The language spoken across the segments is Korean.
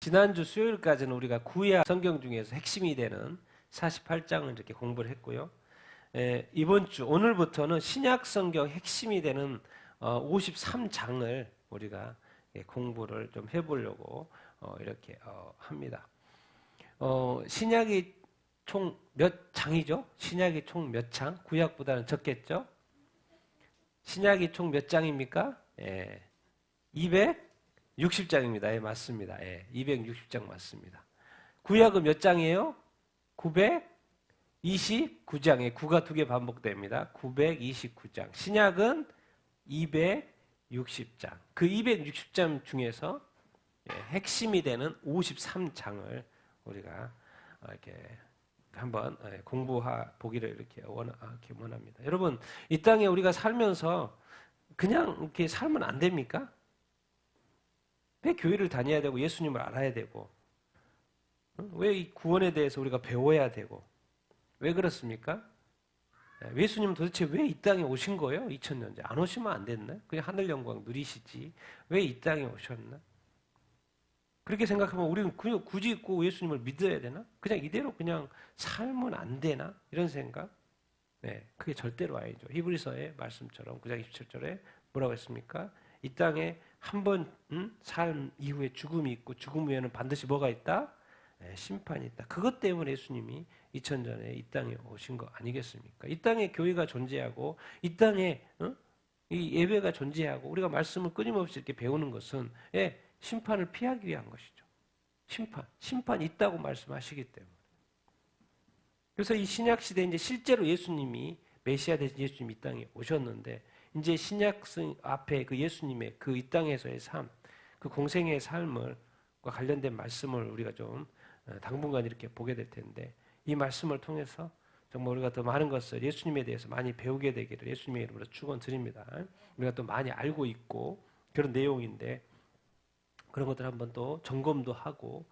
지난주 수요일까지는 우리가 구약 성경 중에서 핵심이 되는 48장을 이렇게 공부를 했고요. 이번 주 오늘부터는 신약 성경 핵심이 되는 53장을 우리가 공부를 좀 해보려고 이렇게 합니다. 신약이 총 몇 장이죠? 신약이 총 몇 장? 구약보다는 적겠죠? 신약이 총 몇 장입니까? 260장입니다. 예, 맞습니다. 예, 260장 맞습니다. 구약은 몇 장이에요? 929장. 예, 9가 2개 반복됩니다. 929장. 신약은 260장. 그 260장 중에서 핵심이 되는 53장을 우리가 이렇게 한번 공부해 보기를 이렇게 원합니다. 여러분, 이 땅에 우리가 살면서 그냥 이렇게 살면 안 됩니까? 왜 교회를 다녀야 되고 예수님을 알아야 되고 왜 이 구원에 대해서 우리가 배워야 되고 왜 그렇습니까? 예수님은 도대체 왜 이 땅에 오신 거예요? 2000년째 안 오시면 안 됐나? 그냥 하늘 영광 누리시지 왜 이 땅에 오셨나? 그렇게 생각하면 우리는 굳이 꼭 예수님을 믿어야 되나? 그냥 이대로 그냥 살면 안 되나? 이런 생각? 네, 그게 절대로 아니죠. 히브리서의 말씀처럼 9장 27절에 뭐라고 했습니까? 이 땅에 한 번 삶 이후에 죽음이 있고 죽음 후에는 반드시 뭐가 있다? 네, 심판이 있다. 그것 때문에 예수님이 2000전에 이 땅에 오신 거 아니겠습니까? 이 땅에 교회가 존재하고 이 땅에 이 예배가 존재하고 우리가 말씀을 끊임없이 이렇게 배우는 것은 심판을 피하기 위한 것이죠. 심판이 있다고 말씀하시기 때문에. 그래서 이 신약 시대에 이제 실제로 예수님이 메시아 되신 예수님이 이 땅에 오셨는데 이제 신약 앞에 그 예수님의 그 이 땅에서의 삶, 그 공생의 삶과 관련된 말씀을 우리가 좀 당분간 이렇게 보게 될 텐데 이 말씀을 통해서 정말 우리가 더 많은 것을 예수님에 대해서 많이 배우게 되기를 예수님의 이름으로 축원드립니다. 우리가 또 많이 알고 있고 그런 내용인데 그런 것들 한번 또 점검도 하고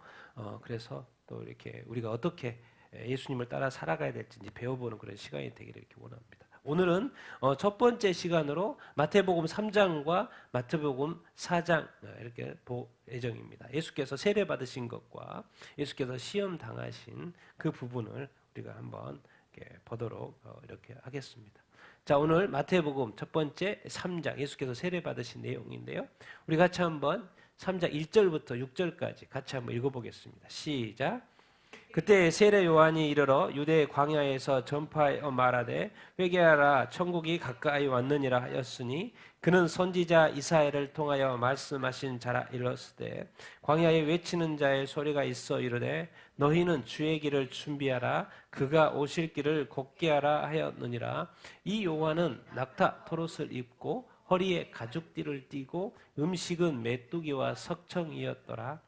그래서 또 이렇게 우리가 어떻게 예수님을 따라 살아가야 될지 배워보는 그런 시간이 되기를 이렇게 원합니다. 오늘은 첫 번째 시간으로 마태복음 3장과 마태복음 4장 이렇게 볼 예정입니다. 예수께서 세례 받으신 것과 예수께서 시험 당하신 그 부분을 우리가 한번 이렇게 보도록 이렇게 하겠습니다. 자, 오늘 마태복음 첫 번째 3장 예수께서 세례 받으신 내용인데요. 우리 같이 한번 3장 1절부터 6절까지 같이 한번 읽어보겠습니다. 시작. 그때 세례 요한이 이르러 유대 광야에서 전파하여 말하되 회개하라 천국이 가까이 왔느니라 하였으니 그는 선지자 이사야를 통하여 말씀하신 자라 일렀으되 광야에 외치는 자의 소리가 있어 이르되 너희는 주의 길을 준비하라 그가 오실 길을 곧게 하라 하였느니라. 이 요한은 낙타 토롯을 입고 허리에 가죽띠를 띠고 음식은 메뚜기와 석청이었더라.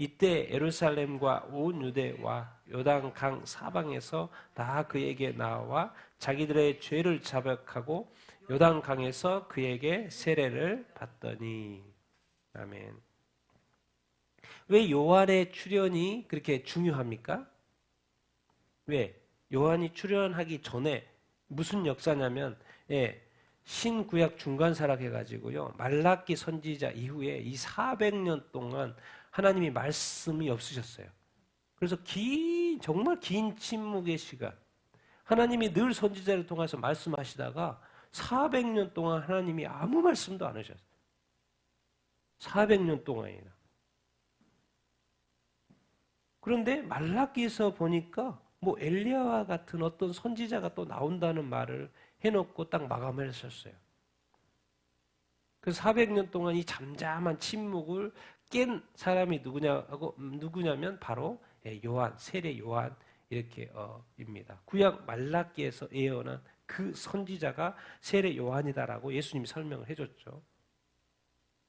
이때 예루살렘과 온 유대와 요단강 사방에서 다 그에게 나와 자기들의 죄를 자백하고 요단강에서 그에게 세례를 받더니. 아멘. 왜 요한의 출현이 그렇게 중요합니까? 왜? 요한이 출현하기 전에 무슨 역사냐면 신구약 중간사락 해가지고요 말라기 선지자 이후에 이 400년 동안 하나님이 말씀이 없으셨어요. 그래서 정말 긴 침묵의 시간 하나님이 늘 선지자를 통해서 말씀하시다가 400년 동안 하나님이 아무 말씀도 안 하셨어요. 400년 동안이나. 그런데 말라기에서 보니까 뭐 엘리야와 같은 어떤 선지자가 또 나온다는 말을 해놓고 딱 마감을 했었어요. 그 400년 동안 이 잠잠한 침묵을 깬 사람이 누구냐면 바로 요한, 세례 요한 이렇게 입니다. 구약 말라기에서 예언한 그 선지자가 세례 요한이다라고 예수님이 설명을 해줬죠.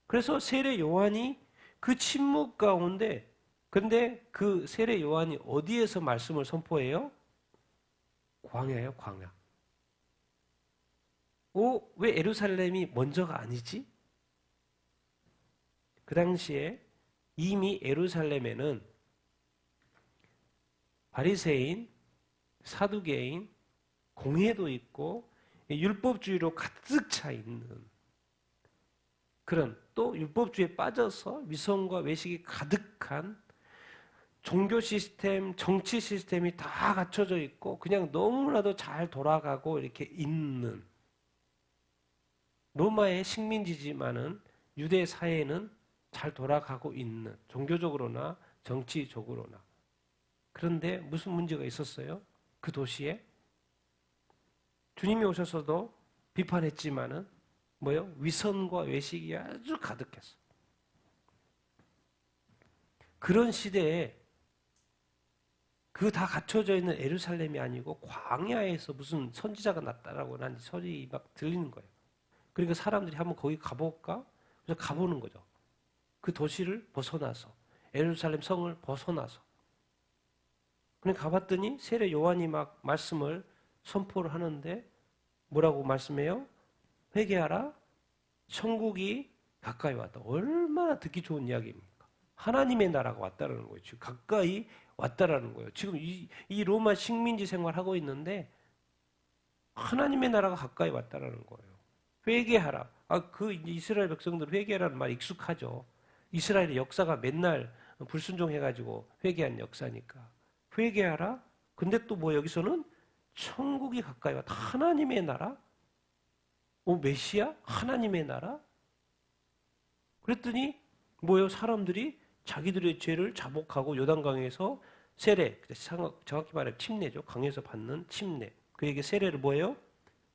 그래서 세례 요한이 그 침묵 가운데 근데 그 세례 요한이 어디에서 말씀을 선포해요? 광야예요, 광야. 왜 예루살렘이 먼저가 아니지? 그 당시에 이미 예루살렘에는 바리새인, 사두개인, 공회도 있고 율법주의로 가득 차 있는 그런 또 율법주의에 빠져서 위선과 외식이 가득한 종교 시스템, 정치 시스템이 다 갖춰져 있고 그냥 너무나도 잘 돌아가고 이렇게 있는 로마의 식민지지만은 유대 사회는 잘 돌아가고 있는 종교적으로나 정치적으로나. 그런데 무슨 문제가 있었어요? 그 도시에 주님이 오셔서도 비판했지만은 뭐요? 위선과 외식이 아주 가득했어. 그런 시대에 그 다 갖춰져 있는 예루살렘이 아니고 광야에서 무슨 선지자가 났다라고 난 소리 막 들리는 거예요. 그러니까 사람들이 한번 거기 가볼까? 그래서 가보는 거죠. 그 도시를 벗어나서 예루살렘 성을 벗어나서. 그러니까 가봤더니 세례 요한이 막 말씀을 선포를 하는데 뭐라고 말씀해요? 회개하라. 천국이 가까이 왔다. 얼마나 듣기 좋은 이야기입니까? 하나님의 나라가 왔다라는 거예요. 지금 가까이 왔다라는 거예요. 지금 이 로마 식민지 생활하고 있는데 하나님의 나라가 가까이 왔다라는 거예요. 회개하라. 그 이스라엘 백성들 회개라는 말 익숙하죠. 이스라엘의 역사가 맨날 불순종해가지고 회개한 역사니까. 회개하라. 근데 또 뭐 여기서는 천국이 가까이 왔다. 하나님의 나라? 메시아? 하나님의 나라? 그랬더니 뭐예요? 사람들이 자기들의 죄를 자복하고 요단강에서 세례, 정확히 말하면 침례죠. 강에서 받는 침례. 그에게 세례를 뭐예요?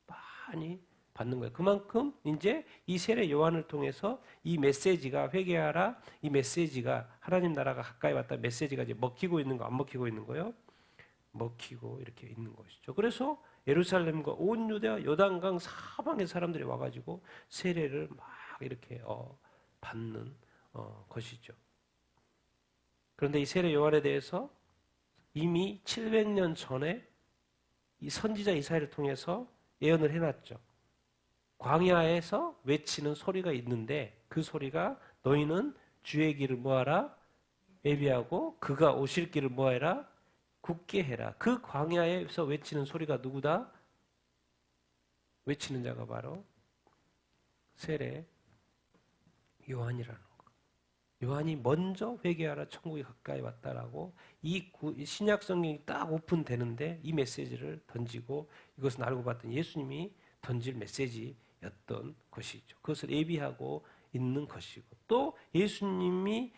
많이 받는 거예요. 그만큼 이제 이 세례 요한을 통해서 이 메시지가 회개하라, 이 메시지가 하나님 나라가 가까이 왔다 메시지가 이제 먹히고 있는 거, 안 먹히고 있는 거예요? 먹히고 이렇게 있는 것이죠. 그래서 예루살렘과 온 유대와 요단강 사방의 사람들이 와가지고 세례를 막 이렇게 받는 것이죠. 그런데 이 세례 요한에 대해서 이미 700년 전에 이 선지자 이사야를 통해서 예언을 해놨죠. 광야에서 외치는 소리가 있는데 그 소리가 너희는 주의 길을 뭐하라? 예비하고 그가 오실 길을 뭐해라? 굳게 해라. 그 광야에서 외치는 소리가 누구다? 외치는 자가 바로 세례 요한이라는 거. 요한이 먼저 회개하라 천국이 가까이 왔다라고 이 신약 성경이 딱 오픈되는데 이 메시지를 던지고 이것은 알고 봤더니 예수님이 던질 메시지였던 것이죠. 그것을 예비하고 있는 것이고 또 예수님이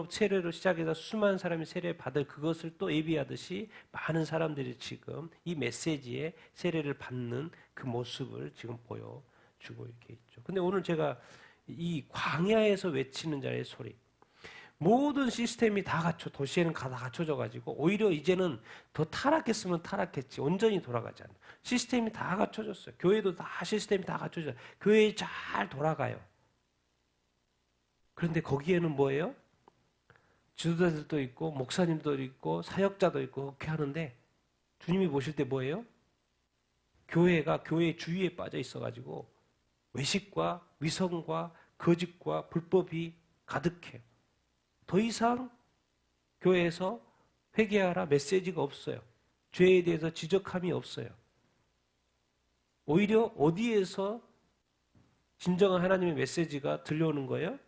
세례로 시작해서 수많은 사람이 세례 받을 그것을 또 예비하듯이 많은 사람들이 지금 이 메시지에 세례를 받는 그 모습을 지금 보여주고 이렇게 있죠. 근데 오늘 제가 이 광야에서 외치는 자의 소리 모든 시스템이 다 도시에는 다 갖춰져 가지고 오히려 이제는 더 타락했으면 타락했지 온전히 돌아가지 않아요. 시스템이 다 갖춰졌어요. 교회도 다 시스템이 다 갖춰져요. 교회 잘 돌아가요. 그런데 거기에는 뭐예요? 지도자들도 있고 목사님도 있고 사역자도 있고 그렇게 하는데 주님이 보실 때 뭐예요? 교회가 교회 주위에 빠져 있어가지고 외식과 위선과 거짓과 불법이 가득해요. 더 이상 교회에서 회개하라 메시지가 없어요. 죄에 대해서 지적함이 없어요. 오히려 어디에서 진정한 하나님의 메시지가 들려오는 거예요?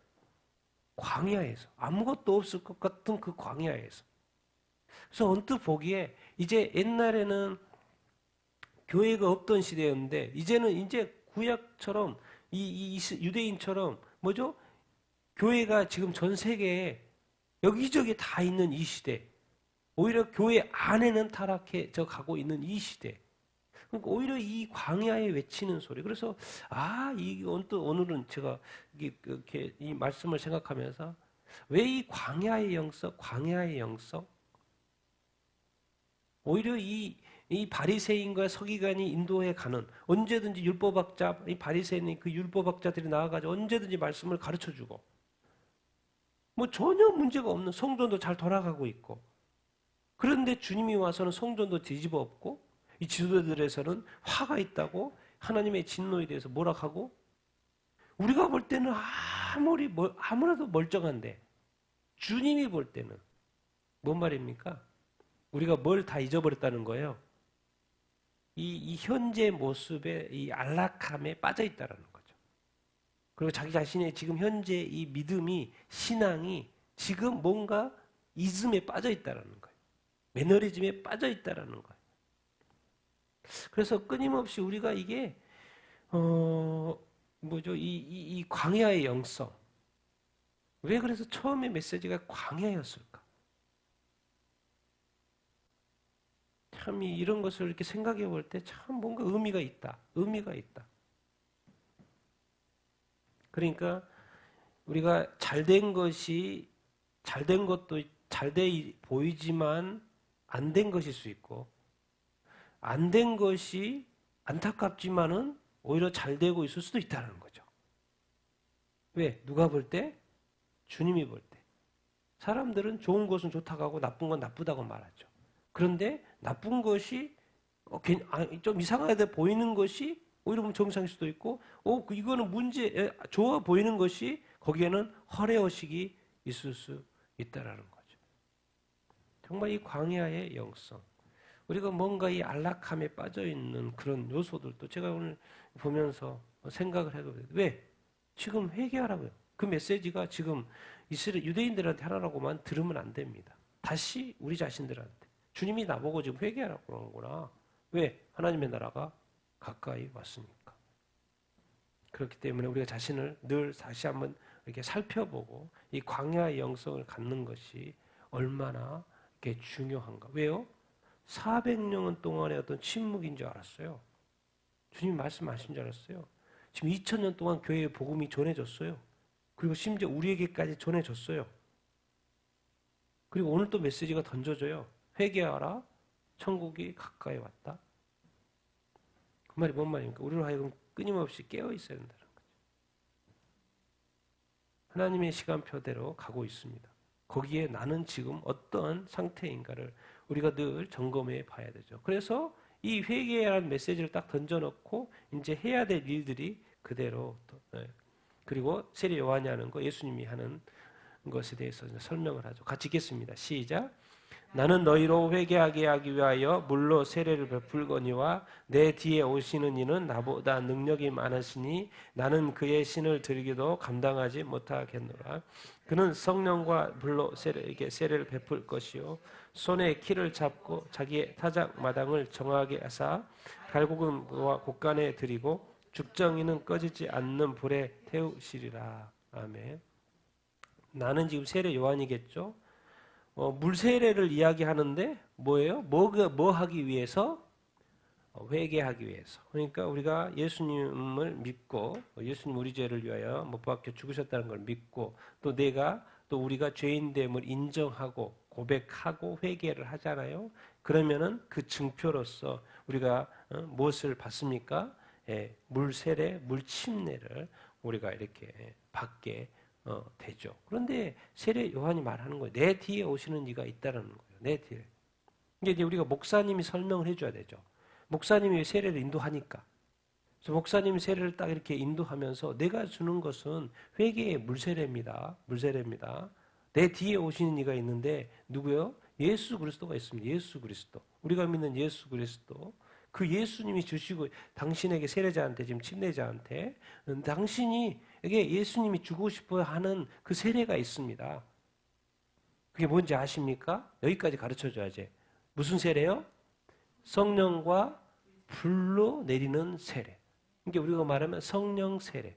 광야에서. 아무것도 없을 것 같은 그 광야에서. 그래서 언뜻 보기에 이제 옛날에는 교회가 없던 시대였는데 이제는 이제 구약처럼 이 유대인처럼 뭐죠? 교회가 지금 전 세계에 여기저기 다 있는 이 시대. 오히려 교회 안에는 타락해져 가고 있는 이 시대. 그러니까 오히려 이 광야에 외치는 소리. 그래서 이 언뜻 오늘은 제가 이렇게 이 말씀을 생각하면서 왜 이 광야의 영성? 오히려 이 바리새인과 서기관이 인도해 가는 언제든지 율법학자, 이 바리새인 그 율법학자들이 나와가지고 언제든지 말씀을 가르쳐주고 뭐 전혀 문제가 없는 성전도 잘 돌아가고 있고 그런데 주님이 와서는 성전도 뒤집어 엎고 이 지도자들에서는 화가 있다고 하나님의 진노에 대해서 뭐라 하고 우리가 볼 때는 아무래도 멀쩡한데 주님이 볼 때는 뭔 말입니까? 우리가 뭘 다 잊어버렸다는 거예요. 이 현재 모습에 이 안락함에 빠져 있다는 거죠. 그리고 자기 자신의 지금 현재 이 믿음이 신앙이 지금 뭔가 이즘에 빠져 있다라는 거예요. 매너리즘에 빠져 있다라는 거예요. 그래서 끊임없이 우리가 이게 이 광야의 영성. 왜 그래서 처음에 메시지가 광야였을까? 참 이런 것을 이렇게 생각해 볼 때 참 뭔가 의미가 있다. 의미가 있다. 그러니까 우리가 잘된 것이 잘된 것도 잘돼 보이지만 안 된 것일 수 있고 안 된 것이 안타깝지만은 오히려 잘 되고 있을 수도 있다는 거죠. 왜? 누가 볼 때? 주님이 볼 때. 사람들은 좋은 것은 좋다고 하고 나쁜 건 나쁘다고 말하죠. 그런데 나쁜 것이 좀 이상하게 보이는 것이 오히려 보면 정상일 수도 있고 이거는 좋아 보이는 것이 거기에는 허례허식이 있을 수 있다라는 거죠. 정말 이 광야의 영성. 우리가 뭔가 이 안락함에 빠져 있는 그런 요소들도 제가 오늘 보면서 생각을 해도 왜? 지금 회개하라고요. 그 메시지가 지금 이스라엘 유대인들한테 하라고만 들으면 안 됩니다. 다시 우리 자신들한테 주님이 나보고 지금 회개하라고 그러는구나. 왜? 하나님의 나라가 가까이 왔으니까. 그렇기 때문에 우리가 자신을 늘 다시 한번 이렇게 살펴보고 이 광야의 영성을 갖는 것이 얼마나 이렇게 중요한가. 왜요? 400년 동안의 어떤 침묵인 줄 알았어요. 주님 말씀하신 줄 알았어요. 지금 2000년 동안 교회의 복음이 전해졌어요. 그리고 심지어 우리에게까지 전해졌어요. 그리고 오늘 또 메시지가 던져져요. 회개하라. 천국이 가까이 왔다. 그 말이 뭔 말입니까? 우리로 하여금 끊임없이 깨어 있어야 된다는 거죠. 하나님의 시간표대로 가고 있습니다. 거기에 나는 지금 어떤 상태인가를 우리가 늘 점검해 봐야 되죠. 그래서 이 회개라는 메시지를 딱 던져놓고 이제 해야 될 일들이 그대로 그리고 세례 요한이 하는 거 예수님이 하는 것에 대해서 설명을 하죠. 같이 읽겠습니다. 시작. 나는 너희로 회개하게 하기 위하여 물로 세례를 베풀거니와 내 뒤에 오시는 이는 나보다 능력이 많으시니 나는 그의 신을 드리기도 감당하지 못하겠노라. 그는 성령과 불로 세례를 베풀 것이요 손에 키를 잡고 자기의 타작 마당을 정하게 하사 갈고금과 곡간에 드리고 죽정이는 꺼지지 않는 불에 태우시리라. 아멘. 나는 지금 세례 요한이겠죠. 물 세례를 이야기하는데 뭐예요? 뭐 하기 위해서? 회개하기 위해서. 그러니까 우리가 예수님을 믿고 예수님 우리 죄를 위하여 못 박혀 죽으셨다는 걸 믿고 또 우리가 죄인됨을 인정하고 고백하고 회개를 하잖아요. 그러면은 그 증표로서 우리가 무엇을 받습니까? 물 세례, 물 침례를 우리가 이렇게 받게 되죠. 그런데 세례 요한이 말하는 거예요. 내 뒤에 오시는 이가 있다라는 거예요. 내 뒤에. 이제 우리가 목사님이 설명을 해줘야 되죠. 목사님이 세례를 인도하니까. 그래서 목사님이 세례를 딱 이렇게 인도하면서 내가 주는 것은 회개의 물세례입니다. 물세례입니다. 내 뒤에 오시는 이가 있는데 누구요? 예수 그리스도가 있습니다. 예수 그리스도. 우리가 믿는 예수 그리스도. 그 예수님이 주시고 당신에게 세례자한테 지금 침례자한테 당신이에게 예수님이 주고 싶어 하는 그 세례가 있습니다. 그게 뭔지 아십니까? 여기까지 가르쳐줘야지. 무슨 세례요? 성령과 불로 내리는 세례. 이게 우리가 말하면 성령 세례.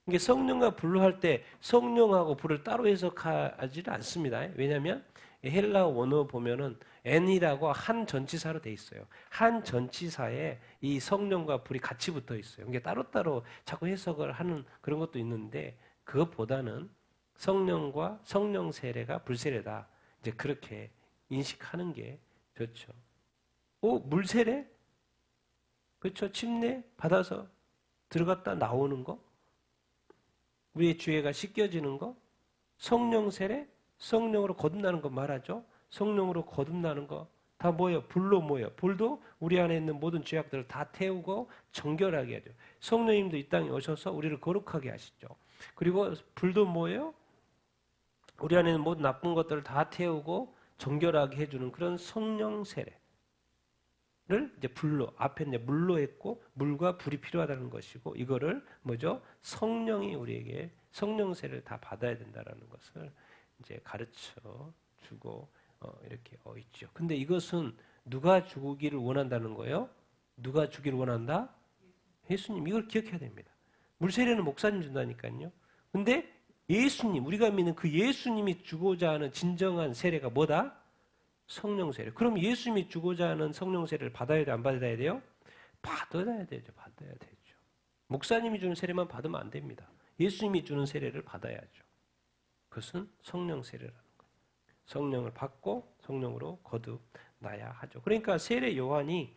이게 성령과 불로 할 때 성령하고 불을 따로 해석하지는 않습니다. 왜냐하면 헬라어 원어 보면은 N이라고 한 전치사로 돼 있어요. 한 전치사에 이 성령과 불이 같이 붙어 있어요. 이게 따로따로 자꾸 해석을 하는 그런 것도 있는데 그것보다는 성령과 성령 세례가 불세례다. 이제 그렇게 인식하는 게 좋죠. 물 세례? 그렇죠. 침례 받아서 들어갔다 나오는 거? 우리의 죄가 씻겨지는 거? 성령 세례? 성령으로 거듭나는 거 말하죠. 성령으로 거듭나는 거 다 뭐예요? 불로 뭐예요? 불도 우리 안에 있는 모든 죄악들을 다 태우고 정결하게 하죠. 성령님도 이 땅에 오셔서 우리를 거룩하게 하시죠. 그리고 불도 뭐예요? 우리 안에 있는 모든 나쁜 것들을 다 태우고 정결하게 해주는 그런 성령 세례를 이제 불로 앞에 이제 물로 했고 물과 불이 필요하다는 것이고 이거를 뭐죠? 성령이 우리에게 성령 세례를 다 받아야 된다라는 것을 이제 가르쳐 주고 이렇게 있죠. 근데 이것은 누가 주기를 원한다는 거예요? 누가 주기를 원한다? 예수님. 이걸 기억해야 됩니다. 물세례는 목사님 준다니까요. 근데 예수님, 우리가 믿는 그 예수님이 주고자 하는 진정한 세례가 뭐다? 성령 세례. 그럼 예수님이 주고자 하는 성령 세례를 받아야 돼, 안 받아야 돼요? 받아야 되죠. 받아야 되죠. 목사님이 주는 세례만 받으면 안 됩니다. 예수님이 주는 세례를 받아야죠. 그것은 성령 세례라는 거예요. 성령을 받고 성령으로 거듭나야 하죠. 그러니까 세례 요한이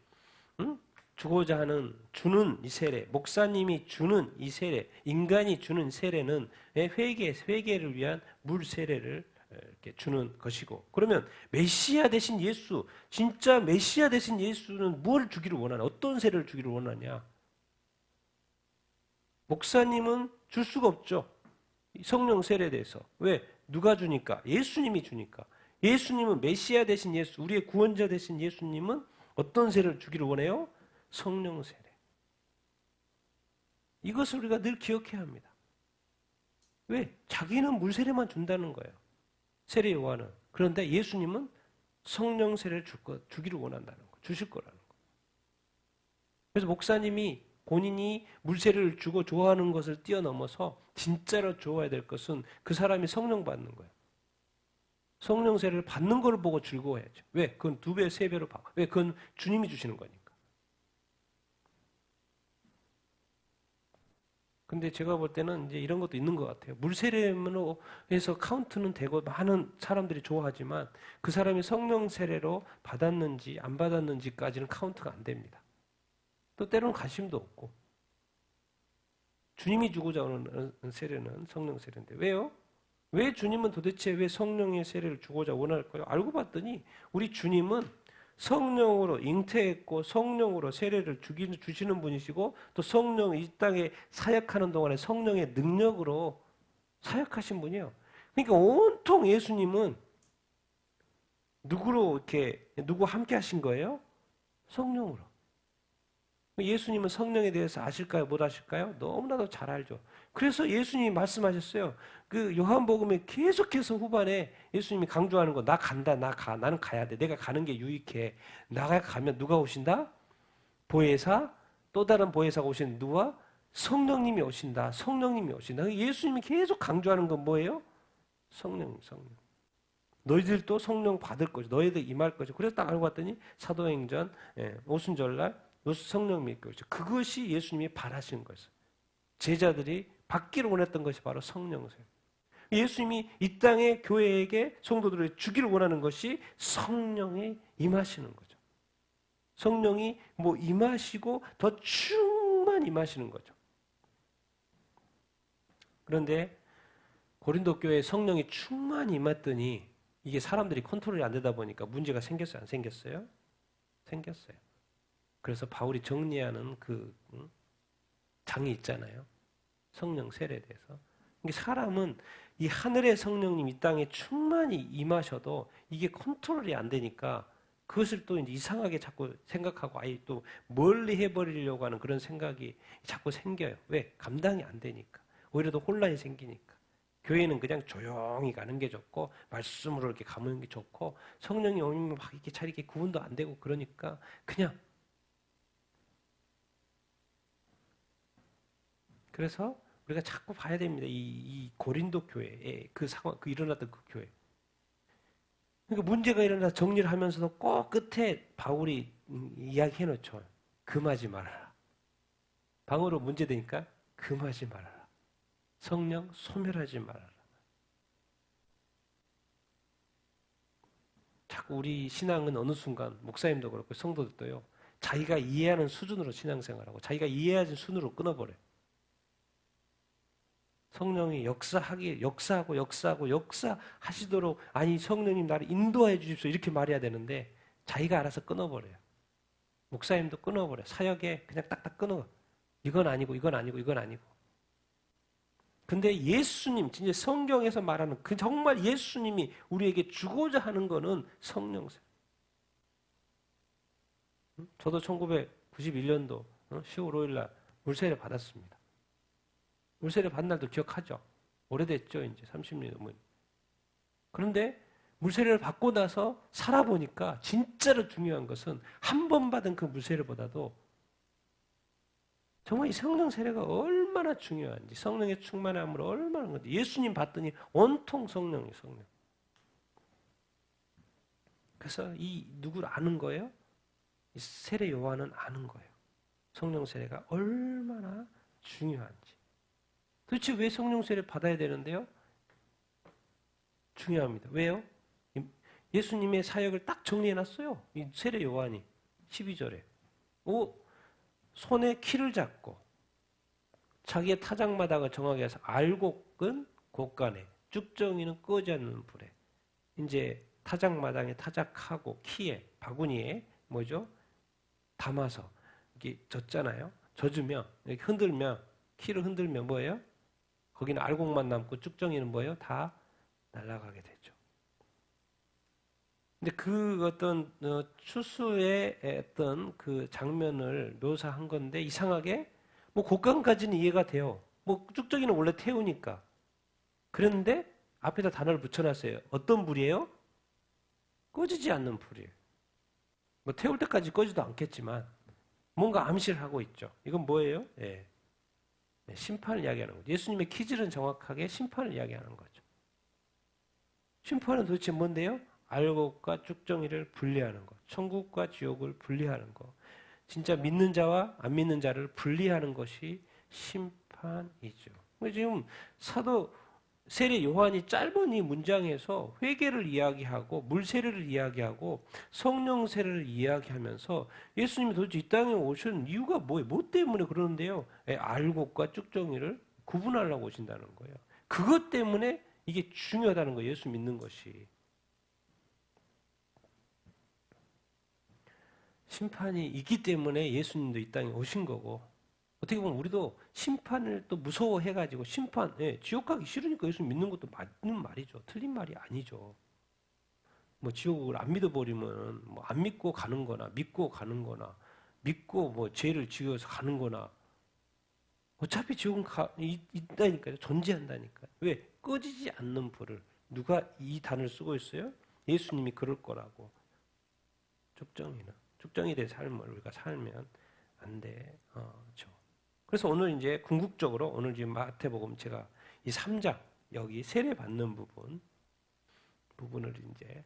주고자 하는 주는 이 세례, 목사님이 주는 이 세례, 인간이 주는 세례는 회개를 위한 물 세례를 이렇게 주는 것이고, 그러면 메시아 대신 예수, 진짜 메시아 대신 예수는 뭘 주기를 원하냐? 어떤 세례를 주기를 원하냐? 목사님은 줄 수가 없죠. 성령 세례에 대해서. 왜? 누가 주니까? 예수님이 주니까. 예수님은 메시아 대신 예수, 우리의 구원자 대신 예수님은 어떤 세례를 주기를 원해요? 성령 세례. 이것을 우리가 늘 기억해야 합니다. 왜? 자기는 물 세례만 준다는 거예요. 세례 요한은. 그런데 예수님은 성령 세례를 주기를 원한다는 거, 주실 거라는 거. 그래서 목사님이 본인이 물 세례를 주고 좋아하는 것을 뛰어넘어서 진짜로 좋아해야 될 것은 그 사람이 성령 받는 거예요. 성령 세례를 받는 걸 보고 즐거워해야죠. 왜? 그건 2배, 3배로 받고. 왜? 그건 주님이 주시는 거니까. 근데 제가 볼 때는 이제 이런 것도 있는 것 같아요. 물세례로 해서 카운트는 되고 많은 사람들이 좋아하지만 그 사람이 성령 세례로 받았는지 안 받았는지까지는 카운트가 안 됩니다. 또 때로는 관심도 없고. 주님이 주고자 하는 세례는 성령 세례인데 왜요? 왜 주님은 도대체 왜 성령의 세례를 주고자 원할까요? 알고 봤더니 우리 주님은 성령으로 잉태했고 성령으로 세례를 주시는 분이시고 또 성령 이 땅에 사역하는 동안에 성령의 능력으로 사역하신 분이에요. 그러니까 온통 예수님은 누구 함께 하신 거예요? 성령으로. 예수님은 성령에 대해서 아실까요? 못 아실까요? 너무나도 잘 알죠. 그래서 예수님이 말씀하셨어요. 그 요한복음에 계속해서 후반에 예수님이 강조하는 거, 나 간다, 나는 가야 돼. 내가 가는 게 유익해. 나가 가면 누가 오신다? 보혜사, 또 다른 보혜사가 오시는 누가? 성령님이 오신다. 성령님이 오신다. 예수님이 계속 강조하는 건 뭐예요? 성령. 너희들도 성령 받을 거죠. 너희들 임할 거죠. 그래서 딱 알고 봤더니 사도행전 오순절날 성령 믿고 있죠. 그것이 예수님이 바라시는 거였어요. 제자들이 받기를 원했던 것이 바로 성령세례. 예수님이 이 땅의 교회에게 성도들을 주기를 원하는 것이 성령이 임하시는 거죠. 성령이 임하시고 더 충만 임하시는 거죠. 그런데 고린도 교회에 성령이 충만히 임했더니 이게 사람들이 컨트롤이 안 되다 보니까 문제가 생겼어요? 안 생겼어요? 생겼어요. 그래서 바울이 정리하는 그 장이 있잖아요. 성령 세례에 대해서. 사람은 이 하늘의 성령님 이 땅에 충만히 임하셔도 이게 컨트롤이 안 되니까 그것을 또 이상하게 자꾸 생각하고 아예 또 멀리 해버리려고 하는 그런 생각이 자꾸 생겨요. 왜? 감당이 안 되니까. 오히려 더 혼란이 생기니까. 교회는 그냥 조용히 가는 게 좋고 말씀으로 이렇게 가는 게 좋고 성령이 오면 막 이렇게 잘 이렇게 구분도 안 되고 그러니까 그냥 그래서 우리가 자꾸 봐야 됩니다. 이 고린도 교회에 그 상황, 그 일어났던 그 교회. 그러니까 문제가 일어나서 정리를 하면서도 꼭 끝에 바울이 이야기해 놓죠. 금하지 말아라. 방으로 문제되니까 금하지 말아라. 성령 소멸하지 말아라. 자꾸 우리 신앙은 어느 순간 목사님도 그렇고 성도들도요. 자기가 이해하는 수준으로 신앙생활하고 자기가 이해하는 수준으로 끊어버려요. 성령이 역사하시도록 아니 성령님 나를 인도해 주십시오 이렇게 말해야 되는데 자기가 알아서 끊어버려요. 목사님도 끊어버려요. 사역에 그냥 딱딱 끊어. 이건 아니고 이건 아니고 이건 아니고. 근데 예수님 진짜 성경에서 말하는 그 정말 예수님이 우리에게 주고자 하는 거는 성령세. 저도 1991년도 10월 5일 날 물세례 받았습니다. 물세례 받은 날도 기억하죠? 오래됐죠, 이제 30년 넘은. 그런데 물세례를 받고 나서 살아보니까 진짜로 중요한 것은 한 번 받은 그 물세례보다도 정말 이 성령 세례가 얼마나 중요한지, 성령의 충만함으로 얼마나 건지. 예수님 봤더니 온통 성령이 성령. 그래서 이 누구를 아는 거예요? 이 세례 요한은 아는 거예요. 성령 세례가 얼마나 중요한지. 도대체 왜 성령 세례 받아야 되는데요? 중요합니다. 왜요? 예수님의 사역을 딱 정리해놨어요. 이 세례 요한이 12절에 손에 키를 잡고 자기의 타작마당을 정하게 해서 알곡은 곳간에 쭉정이는 끄지 않는 불에 이제 타작마당에 타작하고 키에 바구니에 뭐죠? 담아서 이렇게 젖잖아요. 젖으면 이렇게 흔들면 키를 흔들면 뭐예요? 거기는 알곡만 남고 쭉정이는 뭐예요? 다 날아가게 되죠. 근데 그 어떤 추수의 어떤 그 장면을 묘사한 건데 이상하게 뭐 곡간까지는 이해가 돼요. 뭐 쭉정이는 원래 태우니까. 그런데 앞에다 단어를 붙여놨어요. 어떤 불이에요? 꺼지지 않는 불이에요. 뭐 태울 때까지 꺼지도 않겠지만 뭔가 암시를 하고 있죠. 이건 뭐예요? 예. 심판을 이야기하는 거죠. 예수님의 기질은 정확하게 심판을 이야기하는 거죠. 심판은 도대체 뭔데요? 알곡과 쭉정이를 분리하는 것, 천국과 지옥을 분리하는 것, 진짜 믿는 자와 안 믿는 자를 분리하는 것이 심판이죠. 지금 사도 세례 요한이 짧은 이 문장에서 회개를 이야기하고 물세례를 이야기하고 성령 세례를 이야기하면서 예수님이 도대체 이 땅에 오신 이유가 뭐예요? 뭐 때문에 그러는데요? 알곡과 쭉정이를 구분하려고 오신다는 거예요. 그것 때문에 이게 중요하다는 거예요. 예수 믿는 것이. 심판이 있기 때문에 예수님도 이 땅에 오신 거고 어떻게 보면 우리도 심판을 또 무서워해가지고 심판, 지옥 가기 싫으니까 예수 믿는 것도 맞는 말이죠. 틀린 말이 아니죠. 뭐 지옥을 안 믿어버리면 뭐 안 믿고 가는 거나 믿고 가는 거나 믿고 뭐 죄를 지어서 가는 거나 어차피 지옥은 있다니까요. 존재한다니까요. 왜? 꺼지지 않는 불을. 누가 이 단을 쓰고 있어요? 예수님이 그럴 거라고. 축정이 된 삶을 우리가 살면 안 되죠. 그래서 오늘 이제 궁극적으로 오늘 지금 마태복음 제가 이 3장 여기 세례 받는 부분을 이제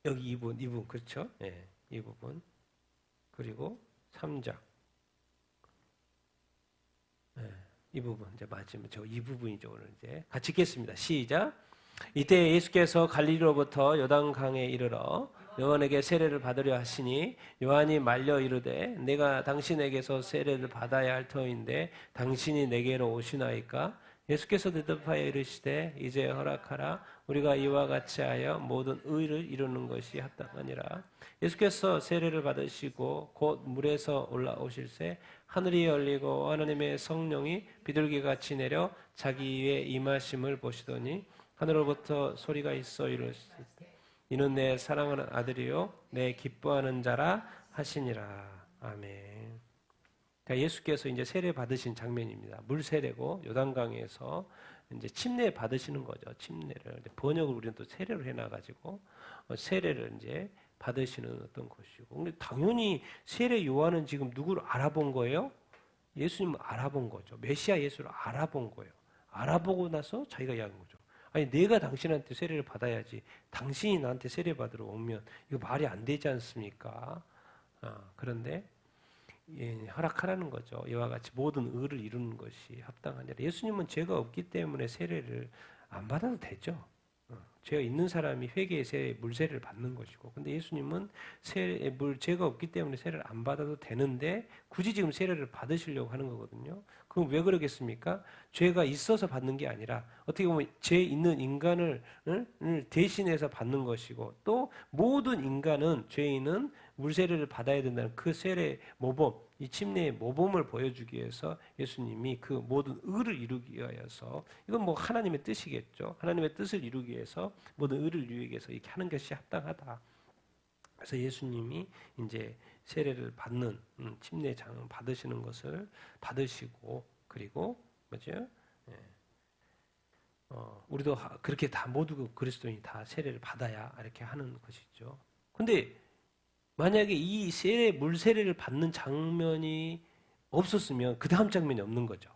여기 이 부분 그렇죠? 예, 이 부분 그리고 3장 이 부분 이제 마지막 이 부분이죠. 오늘 이제 같이 읽겠습니다. 시작. 이때 예수께서 갈릴리로부터 요단강에 이르러 요한에게 세례를 받으려 하시니 요한이 말려 이르되 내가 당신에게서 세례를 받아야 할 터인데 당신이 내게로 오시나이까? 예수께서 대답하여 이르시되 이제 허락하라. 우리가 이와 같이 하여 모든 의를 이루는 것이 합당하니라. 예수께서 세례를 받으시고 곧 물에서 올라오실새 하늘이 열리고 하나님의 성령이 비둘기같이 내려 자기 위에 임하심을 보시더니 하늘로부터 소리가 있어 이르시되 이는 내 사랑하는 아들이요 내 기뻐하는 자라 하시니라. 아멘. 그러니까 예수께서 이제 세례 받으신 장면입니다. 물 세례고 요단강에서 이제 침례 받으시는 거죠. 침례를 번역을 우리는 또 세례로 해놔가지고 세례를 이제 받으시는 어떤 것이고. 근데 당연히 세례 요한은 지금 누구를 알아본 거예요? 예수님을 알아본 거죠. 메시아 예수를 알아본 거예요. 알아보고 나서 자기가 이야기한 거죠. 아니 내가 당신한테 세례를 받아야지 당신이 나한테 세례 받으러 오면 이거 말이 안 되지 않습니까? 그런데 허락하라는 거죠. 이와 같이 모든 의를 이루는 것이 합당하니라. 예수님은 죄가 없기 때문에 세례를 안 받아도 되죠. 죄가 있는 사람이 회개의 세례, 물세례를 받는 것이고, 근데 예수님은 죄가 없기 때문에 세례를 안 받아도 되는데 굳이 지금 세례를 받으시려고 하는 거거든요. 그럼 왜 그러겠습니까? 죄가 있어서 받는 게 아니라 어떻게 보면 죄 있는 인간을 대신해서 받는 것이고, 또 모든 인간은 죄인은 물세례를 받아야 된다는 그 세례 모범, 이 침례의 모범을 보여주기 위해서 예수님이 그 모든 의를 이루기 위하여서, 이건 뭐 하나님의 뜻이겠죠. 하나님의 뜻을 이루기 위해서 모든 의를 이루기 위해서 이렇게 하는 것이 합당하다. 그래서 예수님이 이제 세례를 받는 침례장 받으시는 것을 받으시고, 그리고 뭐죠? 우리도 그렇게 다 모두 그리스도인이 다 세례를 받아야 이렇게 하는 것이죠. 근데 만약에 이 물 세례를 받는 장면이 없었으면 그 다음 장면이 없는 거죠.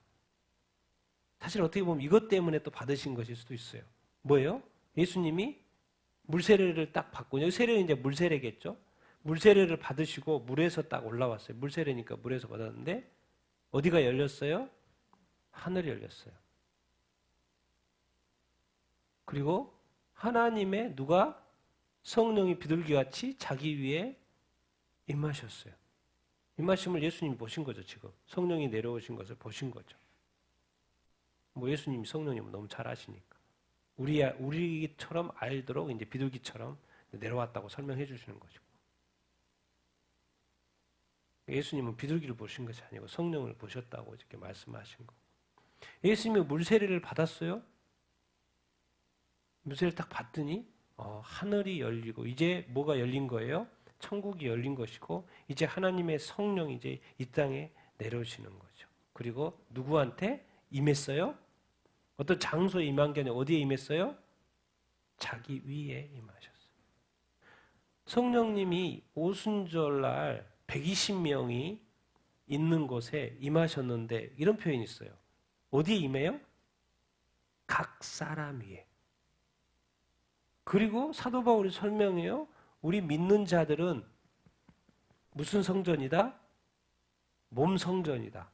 사실 어떻게 보면 이것 때문에 또 받으신 것일 수도 있어요. 뭐예요? 예수님이 물 세례를 딱 받고, 여기 세례는 이제 물 세례겠죠? 물 세례를 받으시고 물에서 딱 올라왔어요. 물 세례니까 물에서 받았는데 어디가 열렸어요? 하늘이 열렸어요. 그리고 하나님의 누가 성령이 비둘기같이 자기 위에 임하셨어요. 임하심을 예수님이 보신 거죠, 지금. 성령이 내려오신 것을 보신 거죠. 뭐 예수님이 성령님은 너무 잘 아시니까. 우리처럼 알도록 이제 비둘기처럼 내려왔다고 설명해 주시는 거죠. 예수님은 비둘기를 보신 것이 아니고 성령을 보셨다고 이렇게 말씀하신 거. 예수님이 물세례를 받았어요. 물세례를 딱 받더니 하늘이 열리고 이제 뭐가 열린 거예요? 천국이 열린 것이고 이제 하나님의 성령이 이제 이 땅에 내려오시는 거죠. 그리고 누구한테 임했어요? 어떤 장소에 임한 게 아니라 어디에 임했어요? 자기 위에 임하셨어요. 성령님이 오순절날 120명이 있는 곳에 임하셨는데 이런 표현이 있어요. 어디에 임해요? 각 사람 위에. 그리고 사도 바울이 설명해요. 우리 믿는 자들은 무슨 성전이다? 몸 성전이다.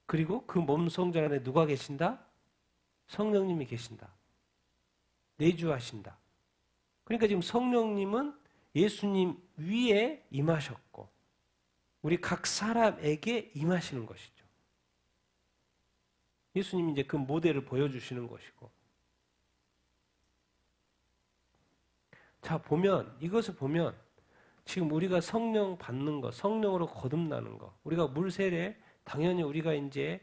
그리고 그 몸 성전 안에 누가 계신다? 성령님이 계신다. 내주하신다. 그러니까 지금 성령님은 예수님 위에 임하셨고 우리 각 사람에게 임하시는 것이죠. 예수님이 이제 그 모델을 보여주시는 것이고. 자, 이것을 보면 지금 우리가 성령 받는 것, 성령으로 거듭나는 것, 우리가 물 세례, 당연히 우리가 이제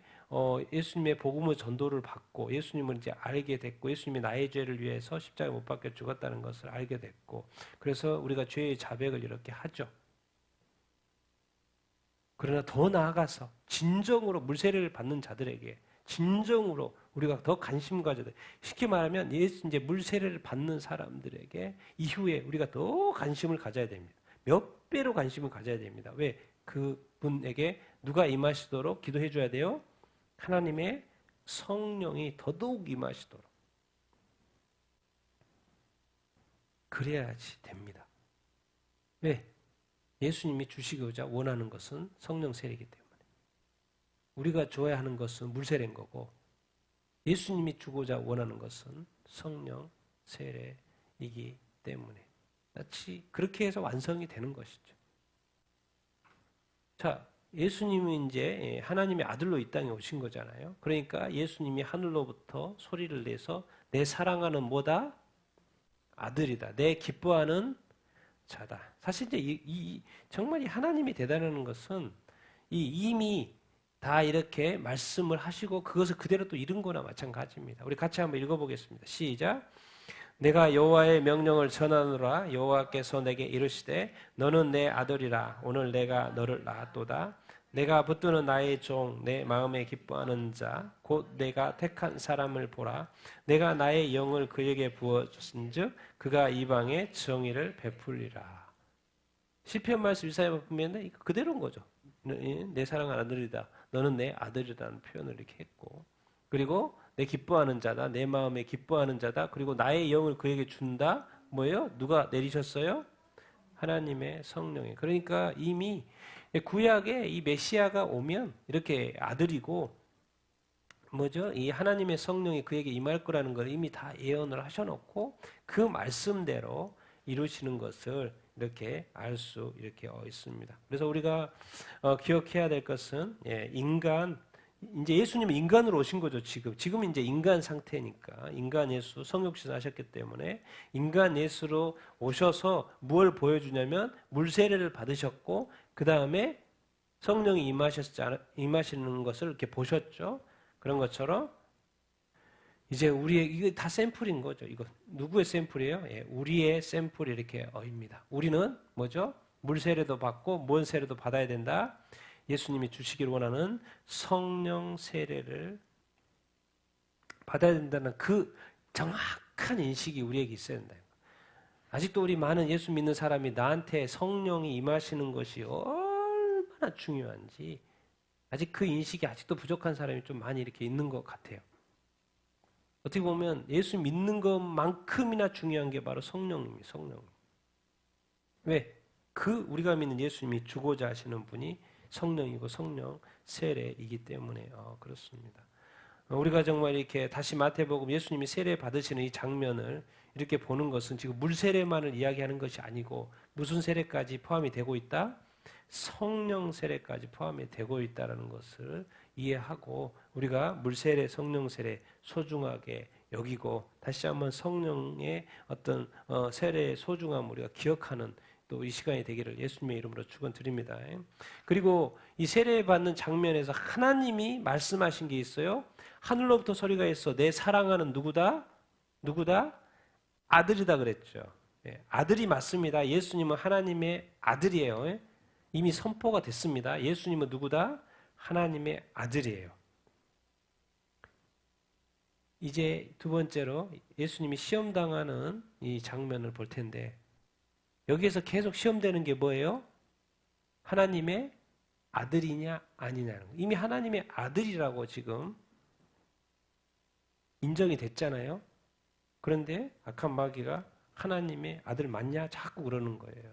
예수님의 복음의 전도를 받고 예수님을 이제 알게 됐고 예수님이 나의 죄를 위해서 십자가에 못 박혀 죽었다는 것을 알게 됐고 그래서 우리가 죄의 자백을 이렇게 하죠. 그러나 더 나아가서 진정으로 물 세례를 받는 자들에게 진정으로 우리가 더 관심 가져야 돼. 쉽게 말하면 이제 물 세례를 받는 사람들에게 이후에 우리가 더 관심을 가져야 됩니다. 몇 배로 관심을 가져야 됩니다. 왜? 그분에게 누가 임하시도록 기도해 줘야 돼요? 하나님의 성령이 더더욱 임하시도록. 그래야지 됩니다. 왜? 예수님이 주시고자 원하는 것은 성령 세례이기 때문에. 우리가 줘야 하는 것은 물 세례인 거고 예수님이 주고자 원하는 것은 성령 세례이기 때문에 마치 그렇게 해서 완성이 되는 것이죠. 자, 예수님은 이제 하나님의 아들로 이 땅에 오신 거잖아요. 그러니까 예수님이 하늘로부터 소리를 내서 내 사랑하는 뭐다? 아들이다. 내 기뻐하는 자다. 사실 이제 정말 이 하나님이 대단한 것은 이미 다 이렇게 말씀을 하시고 그것을 그대로 또 이룬 거나 마찬가지입니다. 우리 같이 한번 읽어보겠습니다. 시작. 내가 여호와의 명령을 전하노라. 여호와께서 내게 이르시되 너는 내 아들이라. 오늘 내가 너를 낳았도다. 내가 붙드는 나의 종 내 마음에 기뻐하는 자 곧 내가 택한 사람을 보라. 내가 나의 영을 그에게 부어주신즉 그가 이방에 정의를 베풀리라. 시편 말씀 이사야 보면 그대로인 거죠. 내 사랑하는 아들이다. 너는 내 아들이라는 표현을 이렇게 했고 그리고 내 기뻐하는 자다. 내 마음에 기뻐하는 자다. 그리고 나의 영을 그에게 준다. 뭐예요? 누가 내리셨어요? 하나님의 성령이. 그러니까 이미 구약에 이 메시아가 오면 이렇게 아들이고 뭐죠? 이 하나님의 성령이 그에게 임할 거라는 걸 이미 다 예언을 하셔놓고 그 말씀대로 이루시는 것을 이렇게 알 수 이렇게 있습니다. 그래서 우리가 기억해야 될 것은 이제 예수님은 인간으로 오신 거죠. 지금 이제 인간 상태니까 인간 예수 성육신 하셨기 때문에 인간 예수로 오셔서 무엇을 보여주냐면 물 세례를 받으셨고 그 다음에 성령이 임하시는 것을 이렇게 보셨죠. 그런 것처럼 이제 이게 다 샘플인 거죠. 이거 누구의 샘플이에요? 예, 우리의 샘플이 이렇게 입니다. 우리는 뭐죠? 물 세례도 받고 뭔 세례도 받아야 된다. 예수님이 주시기를 원하는 성령 세례를 받아야 된다는 그 정확한 인식이 우리에게 있어야 된다. 아직도 우리 많은 예수 믿는 사람이 나한테 성령이 임하시는 것이 얼마나 중요한지 아직 그 인식이 아직도 부족한 사람이 좀 많이 이렇게 있는 것 같아요. 어떻게 보면 예수 믿는 것만큼이나 중요한 게 바로 성령님이에요. 성령. 왜? 우리가 믿는 예수님이 주고자 하시는 분이 성령이고 성령 세례이기 때문에 그렇습니다. 우리가 정말 이렇게 다시 마태복음 예수님이 세례 받으시는 이 장면을 이렇게 보는 것은 지금 물 세례만을 이야기하는 것이 아니고 무슨 세례까지 포함이 되고 있다? 성령 세례까지 포함이 되고 있다는 것을 이해하고 우리가 물 세례, 성령 세례 소중하게 여기고 다시 한번 성령의 어떤 세례의 소중함을 우리가 기억하는 또 이 시간이 되기를 예수님의 이름으로 축원드립니다. 그리고 이 세례 받는 장면에서 하나님이 말씀하신 게 있어요. 하늘로부터 소리가 있어 내 사랑하는 누구다? 누구다? 아들이다 그랬죠. 아들이 맞습니다. 예수님은 하나님의 아들이에요. 이미 선포가 됐습니다. 예수님은 누구다? 하나님의 아들이에요. 이제 두 번째로 예수님이 시험당하는 이 장면을 볼 텐데 여기에서 계속 시험되는 게 뭐예요? 하나님의 아들이냐 아니냐는 거. 이미 하나님의 아들이라고 지금 인정이 됐잖아요. 그런데 악한 마귀가 하나님의 아들 맞냐? 자꾸 그러는 거예요.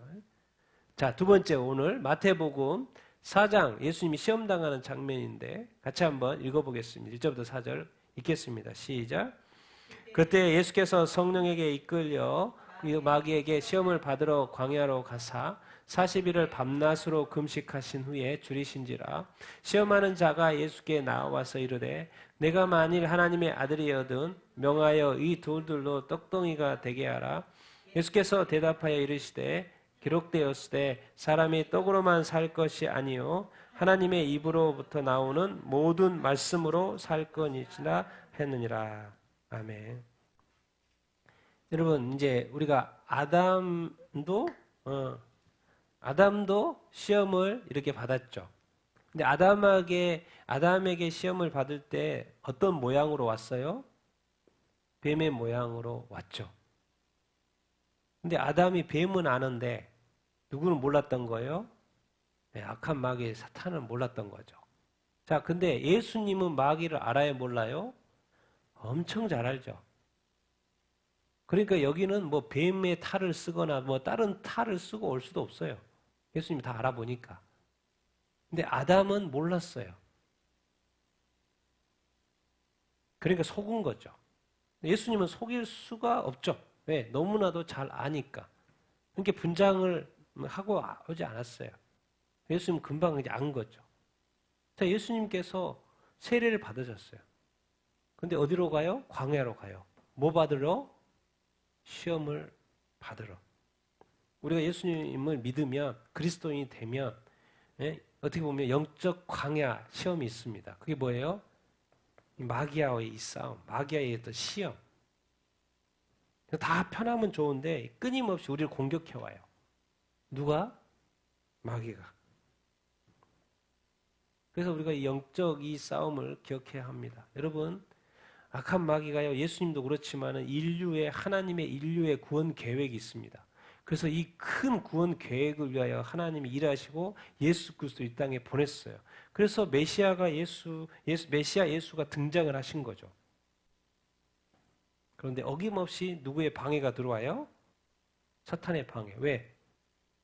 자, 두 번째 오늘 마태복음 4장 예수님이 시험당하는 장면인데 같이 한번 읽어보겠습니다. 1절부터 4절 읽겠습니다. 시작. 그때 예수께서 성령에게 이끌려 마귀에게 시험을 받으러 광야로 가사 40일을 밤낮으로 금식하신 후에 줄이신지라 시험하는 자가 예수께 나와서 이르되 내가 만일 하나님의 아들이여든 명하여 이 돌들로 떡덩이가 되게 하라. 예수께서 대답하여 이르시되 기록되었으되 사람이 떡으로만 살 것이 아니요 하나님의 입으로부터 나오는 모든 말씀으로 살 것이라 했느니라. 아멘. 여러분 이제 우리가 아담도 시험을 이렇게 받았죠. 근데 아담에게 시험을 받을 때 어떤 모양으로 왔어요? 뱀의 모양으로 왔죠. 근데 아담이 뱀은 아는데 누구는 몰랐던 거예요? 악한 마귀 사탄을 몰랐던 거죠. 자, 근데 예수님은 마귀를 알아야 몰라요? 엄청 잘 알죠. 그러니까 여기는 뭐 뱀의 탈을 쓰거나 뭐 다른 탈을 쓰고 올 수도 없어요. 예수님이 다 알아보니까. 근데 아담은 몰랐어요. 그러니까 속은 거죠. 예수님은 속일 수가 없죠. 왜? 너무나도 잘 아니까. 그러니까 분장을 하고 오지 않았어요. 예수님은 금방 이제 안 거죠. 자, 예수님께서 세례를 받으셨어요. 근데 어디로 가요? 광야로 가요. 뭐 받으러? 시험을 받으러. 우리가 예수님을 믿으면 그리스도인이 되면 어떻게 보면 영적 광야 시험이 있습니다. 그게 뭐예요? 마귀와의 이 싸움, 마귀와의 어떤 시험. 다 편하면 좋은데 끊임없이 우리를 공격해와요. 누가? 마귀가. 그래서 우리가 이 영적 이 싸움을 기억해야 합니다. 여러분, 악한 마귀가요, 예수님도 그렇지만 하나님의 인류의 구원 계획이 있습니다. 그래서 이 큰 구원 계획을 위하여 하나님이 일하시고 예수 그리스도 이 땅에 보냈어요. 그래서 메시아 예수가 등장을 하신 거죠. 그런데 어김없이 누구의 방해가 들어와요? 사탄의 방해. 왜?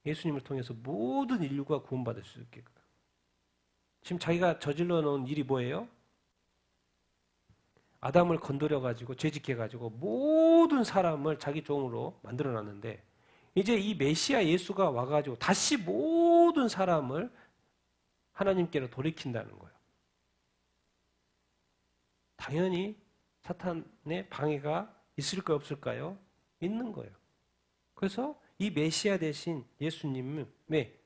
예수님을 통해서 모든 인류가 구원받을 수 있게끔. 지금 자기가 저질러 놓은 일이 뭐예요? 아담을 건드려가지고 죄짓게가지고 모든 사람을 자기 종으로 만들어놨는데 이제 이 메시아 예수가 와가지고 다시 모든 사람을 하나님께로 돌이킨다는 거예요. 당연히 사탄의 방해가 있을까요? 없을까요? 있는 거예요. 그래서 이 메시아 대신 예수님은 왜?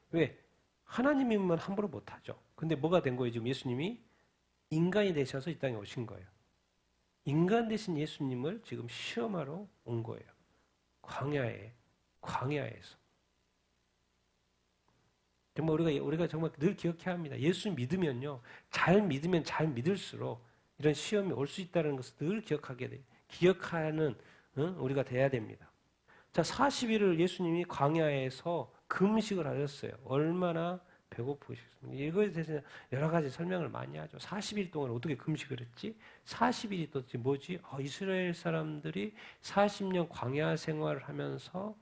하나님이면 함부로 못하죠. 근데 뭐가 된 거예요? 지금 예수님이 인간이 되셔서 이 땅에 오신 거예요. 인간 대신 예수님을 지금 시험하러 온 거예요. 광야에서. 정말 우리가 정말 늘 기억해야 합니다. 예수 믿으면요, 잘 믿으면 잘 믿을수록 이런 시험이 올 수 있다는 것을 늘 기억하게 돼. 기억하는 우리가 돼야 됩니다. 자, 40일을 예수님이 광야에서 금식을 하셨어요. 얼마나 배고프셨습니까? 이거에 대해서 여러 가지 설명을 많이 하죠. 40일 동안 어떻게 금식을 했지? 40일이 도대체 뭐지? 이스라엘 사람들이 40년 광야 생활을 하면서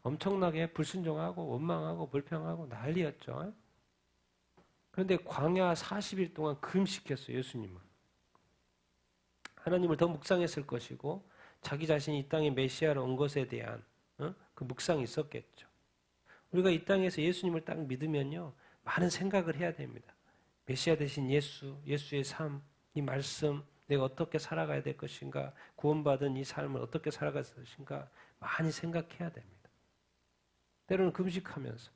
엄청나게 불순종하고 원망하고 불평하고 난리였죠. 그런데 광야 40일 동안 금식했어요. 예수님은. 하나님을 더 묵상했을 것이고 자기 자신이 이 땅에 메시아로 온 것에 대한 그 묵상이 있었겠죠. 우리가 이 땅에서 예수님을 딱 믿으면요, 많은 생각을 해야 됩니다. 메시아 대신 예수, 예수의 삶, 이 말씀, 내가 어떻게 살아가야 될 것인가, 구원받은 이 삶을 어떻게 살아갈 것인가 많이 생각해야 됩니다. 때로는 금식하면서.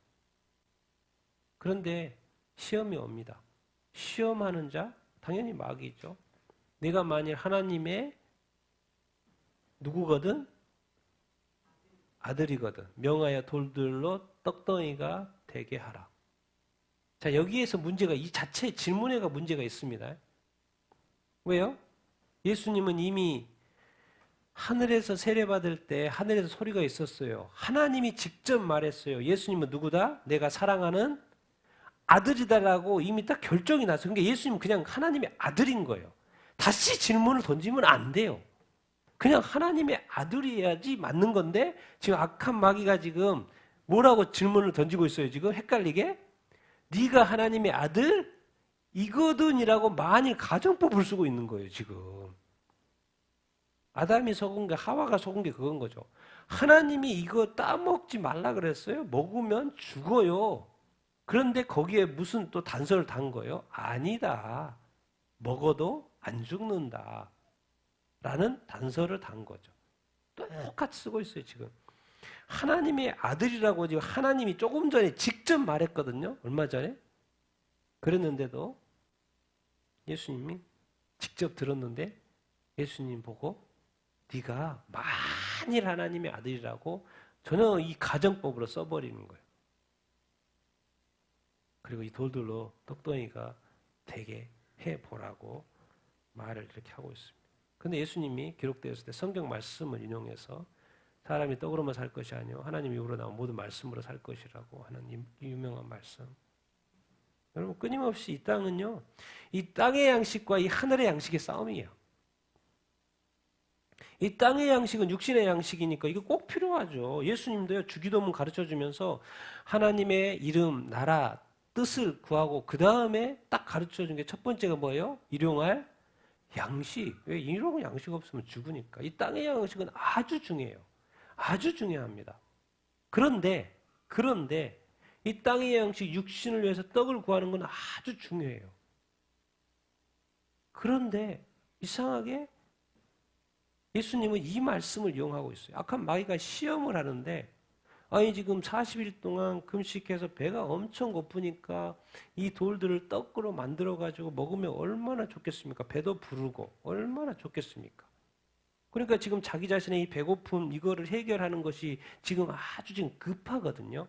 그런데 시험이 옵니다. 시험하는 자, 당연히 마귀죠. 내가 만일 하나님의 누구거든? 아들이거든. 명하여 돌들로 떡덩이가 되게 하라. 자, 여기에서 문제가, 이 자체의 질문에가 문제가 있습니다. 왜요? 예수님은 이미 하늘에서 세례받을 때 하늘에서 소리가 있었어요. 하나님이 직접 말했어요. 예수님은 누구다? 내가 사랑하는 아들이다라고 이미 딱 결정이 났어요. 그러니까 예수님은 그냥 하나님의 아들인 거예요. 다시 질문을 던지면 안 돼요. 그냥 하나님의 아들이어야지 맞는 건데 지금 악한 마귀가 지금 뭐라고 질문을 던지고 있어요. 지금 헷갈리게 네가 하나님의 아들 이거든이라고 만일 가정법을 쓰고 있는 거예요. 지금 아담이 속은 게 하와가 속은 게 그건 거죠. 하나님이 이거 따먹지 말라 그랬어요. 먹으면 죽어요. 그런데 거기에 무슨 또 단서를 단 거예요? 아니다. 먹어도 안 죽는다. 라는 단서를 단 거죠. 똑같이 쓰고 있어요, 지금. 하나님의 아들이라고 지금 하나님이 조금 전에 직접 말했거든요. 얼마 전에. 그랬는데도 예수님이 직접 들었는데 예수님 보고 네가 만일 하나님의 아들이라고 전혀 이 가정법으로 써버리는 거예요. 그리고 이 돌들로 떡덩이가 되게 해보라고 말을 이렇게 하고 있습니다. 근데 예수님이 기록되었을 때 성경 말씀을 인용해서 사람이 떡으로만 살 것이 아니요 하나님 입으로 나온 모든 말씀으로 살 것이라고 하는 이 유명한 말씀. 여러분 끊임없이 이 땅은요, 이 땅의 양식과 이 하늘의 양식의 싸움이에요. 이 땅의 양식은 육신의 양식이니까 이거 꼭 필요하죠. 예수님도요, 주기도문 가르쳐주면서 하나님의 이름, 나라, 뜻을 구하고 그 다음에 딱 가르쳐준 게 첫 번째가 뭐예요? 일용할 양식. 왜 일용 양식 없으면 죽으니까. 이 땅의 양식은 아주 중요해요. 아주 중요합니다. 그런데 이 땅의 양식, 육신을 위해서 떡을 구하는 건 아주 중요해요. 그런데 이상하게 예수님은 이 말씀을 이용하고 있어요. 악한 마귀가 시험을 하는데 아니 지금 40일 동안 금식해서 배가 엄청 고프니까 이 돌들을 떡으로 만들어가지고 먹으면 얼마나 좋겠습니까? 배도 부르고 얼마나 좋겠습니까? 그러니까 지금 자기 자신의 이 배고픔 이거를 해결하는 것이 지금 아주 지금 급하거든요.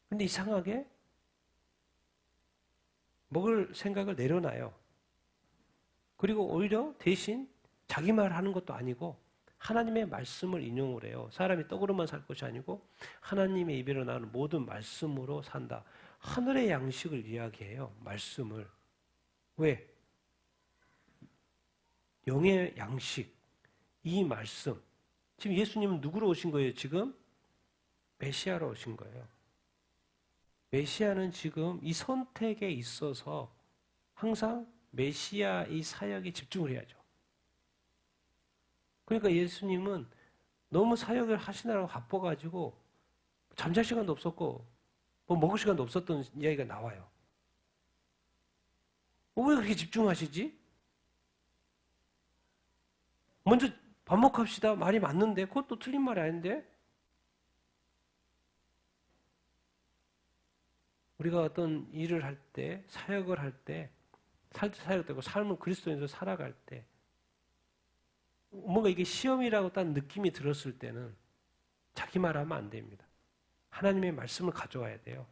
근데 이상하게 먹을 생각을 내려놔요. 그리고 오히려 대신 자기 말 하는 것도 아니고 하나님의 말씀을 인용을 해요. 사람이 떡으로만 살 것이 아니고 하나님의 입에로 나오는 모든 말씀으로 산다. 하늘의 양식을 이야기해요. 말씀을. 왜? 영의 양식. 이 말씀. 지금 예수님은 누구로 오신 거예요? 지금? 메시아로 오신 거예요. 메시아는 지금 이 선택에 있어서 항상 메시아 이 사역에 집중을 해야죠. 그러니까 예수님은 너무 사역을 하시느라고 바빠가지고 잠잘 시간도 없었고 뭐 먹을 시간도 없었던 이야기가 나와요. 왜 그렇게 집중하시지? 먼저 밥 먹고 합시다. 말이 맞는데 그것도 틀린 말이 아닌데 우리가 어떤 일을 할 때 사역을 할 때 사역되고 삶을 그리스도인으로 살아갈 때 뭔가 이게 시험이라고 딱 느낌이 들었을 때는 자기 말하면 안 됩니다. 하나님의 말씀을 가져와야 돼요.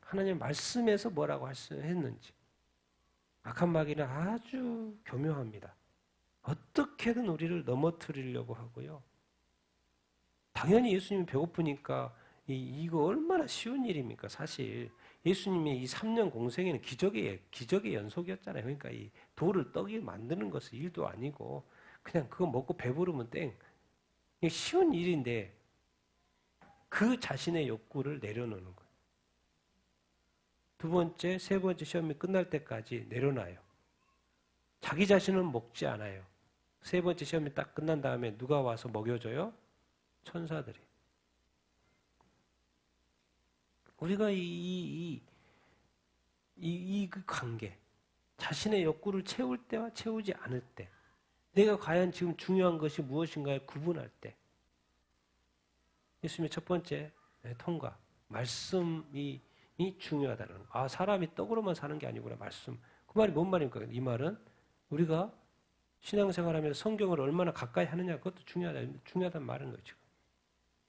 하나님의 말씀에서 뭐라고 했는지. 악한 마귀는 아주 교묘합니다. 어떻게든 우리를 넘어뜨리려고 하고요. 당연히 예수님이 배고프니까 이거 얼마나 쉬운 일입니까? 사실 예수님의 이 3년 공생에는 기적의 연속이었잖아요. 그러니까 이 돌을 떡이 만드는 것은 일도 아니고 그냥 그거 먹고 배부르면 땡. 이게 쉬운 일인데 그 자신의 욕구를 내려놓는 거예요. 두 번째, 세 번째 시험이 끝날 때까지 내려놔요. 자기 자신은 먹지 않아요. 세 번째 시험이 딱 끝난 다음에 누가 와서 먹여줘요? 천사들이. 우리가 그 관계, 자신의 욕구를 채울 때와 채우지 않을 때, 내가 과연 지금 중요한 것이 무엇인가를 구분할 때, 예수님의 첫 번째 통과, 말씀이 중요하다는 거. 아, 사람이 떡으로만 사는 게 아니구나, 말씀. 그 말이 뭔 말입니까? 이 말은 우리가 신앙생활하면서 성경을 얼마나 가까이 하느냐, 그것도 중요하다는 말인 거죠.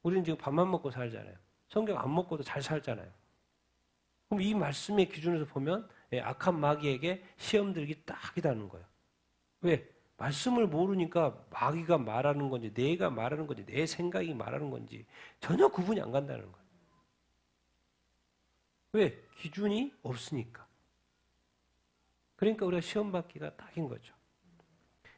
우리는 지금 밥만 먹고 살잖아요. 성경 안 먹고도 잘 살잖아요. 그럼 이 말씀의 기준에서 보면 악한 마귀에게 시험 들기 딱이라는 거예요. 왜? 말씀을 모르니까 마귀가 말하는 건지 내가 말하는 건지 내 생각이 말하는 건지 전혀 구분이 안 간다는 거예요. 왜? 기준이 없으니까. 그러니까 우리가 시험 받기가 딱인 거죠.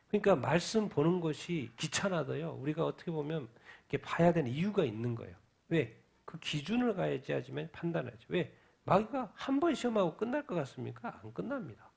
그러니까 말씀 보는 것이 귀찮아도요. 우리가 어떻게 보면 이렇게 봐야 되는 이유가 있는 거예요. 왜? 그 기준을 가야지 하지만 판단하죠. 왜? 마귀가 한 번 시험하고 끝날 것 같습니까? 안 끝납니다.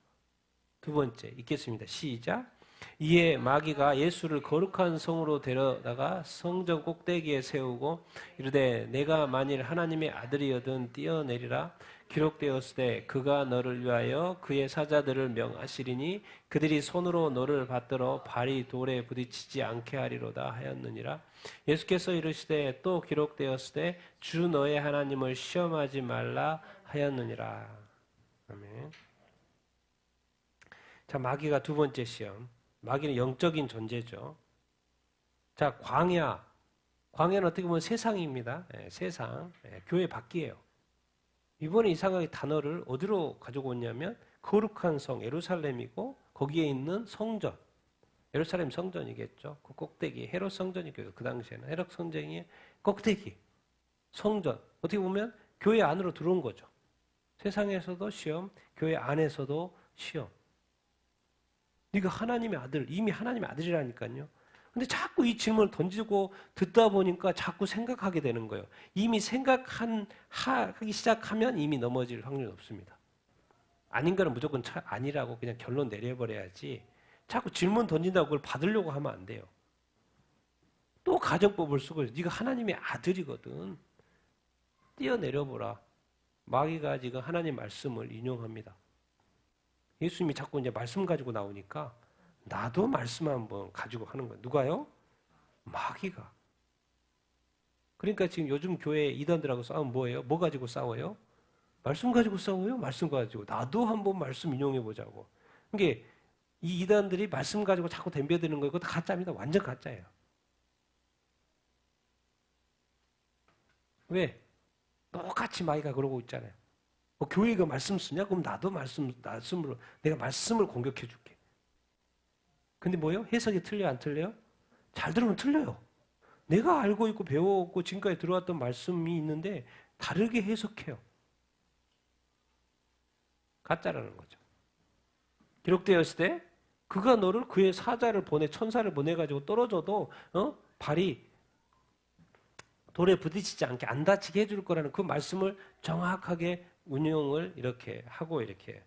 두 번째 읽겠습니다. 시작. 이에 마귀가 예수를 거룩한 성으로 데려다가 성전 꼭대기에 세우고 이르되 내가 만일 하나님의 아들이거든 뛰어내리라. 기록되었으되 그가 너를 위하여 그의 사자들을 명하시리니 그들이 손으로 너를 받들어 발이 돌에 부딪히지 않게 하리로다 하였느니라. 예수께서 이르시되 또 기록되었으되 주 너의 하나님을 시험하지 말라 하였느니라. 아멘. 자, 마귀가 두 번째 시험. 마귀는 영적인 존재죠. 자, 광야. 광야는 어떻게 보면 세상입니다. 세상. 교회 밖이에요. 이번에 이상하게 단어를 어디로 가지고 왔냐면 거룩한 성 예루살렘이고 거기에 있는 성전. 예루살렘 성전이겠죠. 그 꼭대기 헤롯 성전이겠죠. 그 당시에는 헤롯 성전이 꼭대기 성전. 어떻게 보면 교회 안으로 들어온 거죠. 세상에서도 시험, 교회 안에서도 시험. 네가 하나님의 아들, 이미 하나님의 아들이라니까요. 근데 자꾸 이 질문을 던지고 듣다 보니까 자꾸 생각하게 되는 거예요. 이미 하기 시작하면 이미 넘어질 확률이 없습니다. 아닌 거는 무조건 아니라고 그냥 결론 내려버려야지. 자꾸 질문 던진다고 그걸 받으려고 하면 안 돼요. 또 가정법을 쓰고 있어요. 네가 하나님의 아들이거든. 뛰어내려보라. 마귀가 지금 하나님 말씀을 인용합니다. 예수님이 자꾸 이제 말씀 가지고 나오니까 나도 말씀 한번 가지고 하는 거예요. 누가요? 마귀가. 그러니까 지금 요즘 교회 이단들하고 싸우면 뭐예요? 뭐 가지고 싸워요? 말씀 가지고 싸워요? 말씀 가지고. 나도 한번 말씀 인용해 보자고. 그러니까 이 이단들이 말씀 가지고 자꾸 덤벼드는 거예요. 그것도 가짜입니다. 완전 가짜예요. 왜? 똑같이 마귀가 그러고 있잖아요. 교회가 말씀 쓰냐? 그럼 나도 말씀으로 내가 말씀을 공격해 줄게. 근데 뭐예요? 해석이 틀려요? 안 틀려요? 잘 들으면 틀려요. 내가 알고 있고 배워왔고 지금까지 들어왔던 말씀이 있는데 다르게 해석해요. 가짜라는 거죠. 기록되었을 때 그가 너를 그의 천사를 보내가지고 떨어져도 발이 돌에 부딪히지 않게 안 다치게 해줄 거라는 그 말씀을 정확하게 운용을 이렇게 하고 이렇게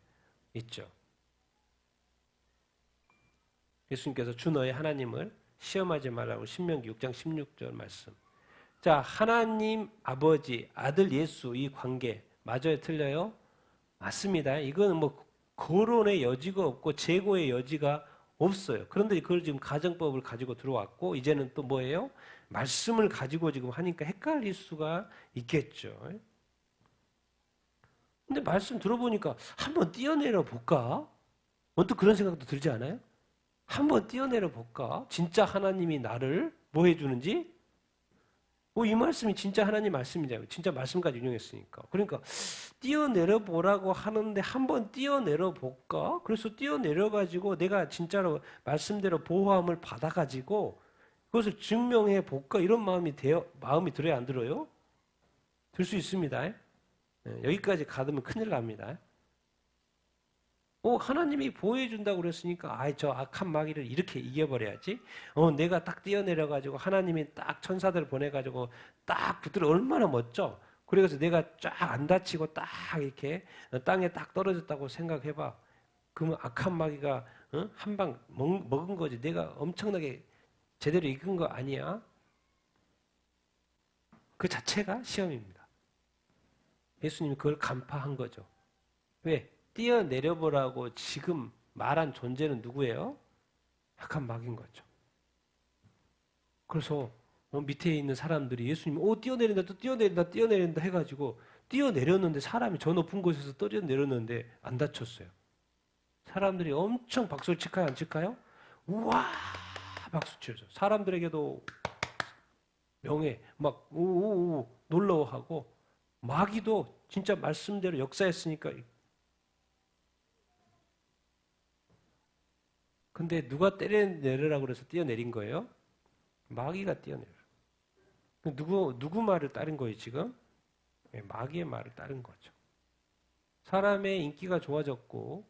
있죠. 예수님께서 주 너의 하나님을 시험하지 말라고 신명기 6장 16절 말씀. 자, 하나님 아버지, 아들 예수 이 관계 맞아요, 틀려요? 맞습니다. 이거는 뭐 거론의 여지가 없고 재고의 여지가 없어요. 그런데 그걸 지금 가정법을 가지고 들어왔고 이제는 또 뭐예요? 말씀을 가지고 지금 하니까 헷갈릴 수가 있겠죠. 근데 말씀 들어보니까 한번 뛰어내려 볼까? 언뜻 그런 생각도 들지 않아요? 한번 뛰어내려 볼까? 진짜 하나님이 나를 뭐 해주는지? 이 말씀이 진짜 하나님 말씀이잖아요. 진짜 말씀까지 인용했으니까. 그러니까 뛰어내려 보라고 하는데 한번 뛰어내려 볼까? 그래서 뛰어내려 가지고 내가 진짜로 말씀대로 보호함을 받아 가지고 그것을 증명해 볼까? 이런 마음이 들어야 안 들어요? 들 수 있습니다. 여기까지 가두면 큰일 납니다. 하나님이 보호해준다고 그랬으니까, 저 악한 마귀를 이렇게 이겨버려야지. 내가 딱 뛰어내려가지고, 하나님이 딱 천사들을 보내가지고, 딱 붙들어 얼마나 멋져. 그래서 내가 쫙 안 다치고 딱 이렇게 땅에 딱 떨어졌다고 생각해봐. 그러면 악한 마귀가 한 방 먹은 거지. 내가 엄청나게 제대로 이긴 거 아니야? 그 자체가 시험입니다. 예수님이 그걸 간파한 거죠. 왜? 뛰어내려보라고 지금 말한 존재는 누구예요? 악한 마귀인 거죠. 그래서 밑에 있는 사람들이 예수님 뛰어내린다 또 뛰어내린다 해가지고 뛰어내렸는데 사람이 저 높은 곳에서 뛰어내렸는데 안 다쳤어요. 사람들이 엄청 박수를 칠까요? 안 칠까요? 우와 박수 치죠. 사람들에게도 명예 막 우우우 놀라워하고 마귀도 진짜 말씀대로 역사했으니까. 근데 누가 때려내려라고 그래서 뛰어내린 거예요? 마귀가 뛰어내려. 누구 말을 따른 거예요, 지금? 마귀의 말을 따른 거죠. 사람의 인기가 좋아졌고,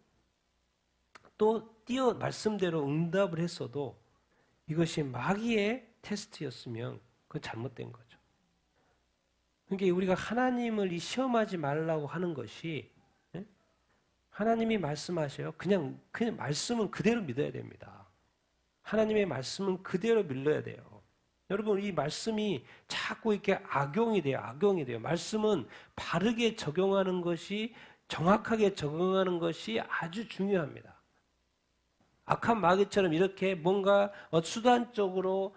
또 말씀대로 응답을 했어도 이것이 마귀의 테스트였으면 그건 잘못된 거죠. 그러니까 우리가 하나님을 시험하지 말라고 하는 것이 하나님이 말씀하셔요. 그냥 말씀은 그대로 믿어야 됩니다. 하나님의 말씀은 그대로 믿어야 돼요. 여러분 이 말씀이 자꾸 이렇게 악용이 돼요. 말씀은 바르게 적용하는 것이 정확하게 적용하는 것이 아주 중요합니다. 악한 마귀처럼 이렇게 뭔가 수단적으로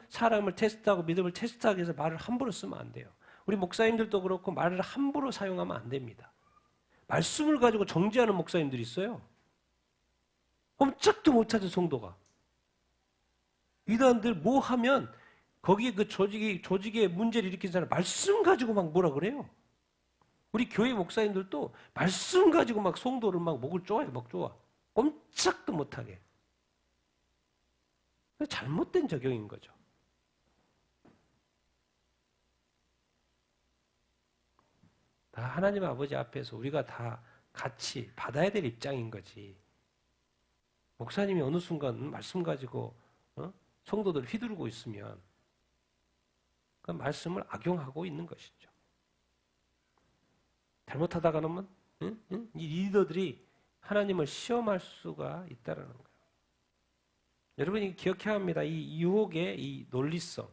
사람을 테스트하고 믿음을 테스트하기 위해서 말을 함부로 쓰면 안 돼요. 우리 목사님들도 그렇고 말을 함부로 사용하면 안 됩니다. 말씀을 가지고 정죄하는 목사님들이 있어요. 꼼짝도 못하죠, 성도가. 이단들 뭐 하면 거기에 그 조직에 문제를 일으킨 사람 말씀 가지고 막 뭐라 그래요. 우리 교회 목사님들도 말씀 가지고 막 성도를 막 목을 쪼아요, 막 쪼아. 꼼짝도 못하게. 잘못된 적용인 거죠. 다 하나님 아버지 앞에서 우리가 다 같이 받아야 될 입장인 거지. 목사님이 어느 순간 말씀 가지고 성도들을 휘두르고 있으면 그 말씀을 악용하고 있는 것이죠. 잘못하다가 는 이 리더들이 하나님을 시험할 수가 있다는 거예요. 여러분이 기억해야 합니다. 이 유혹의 이 논리성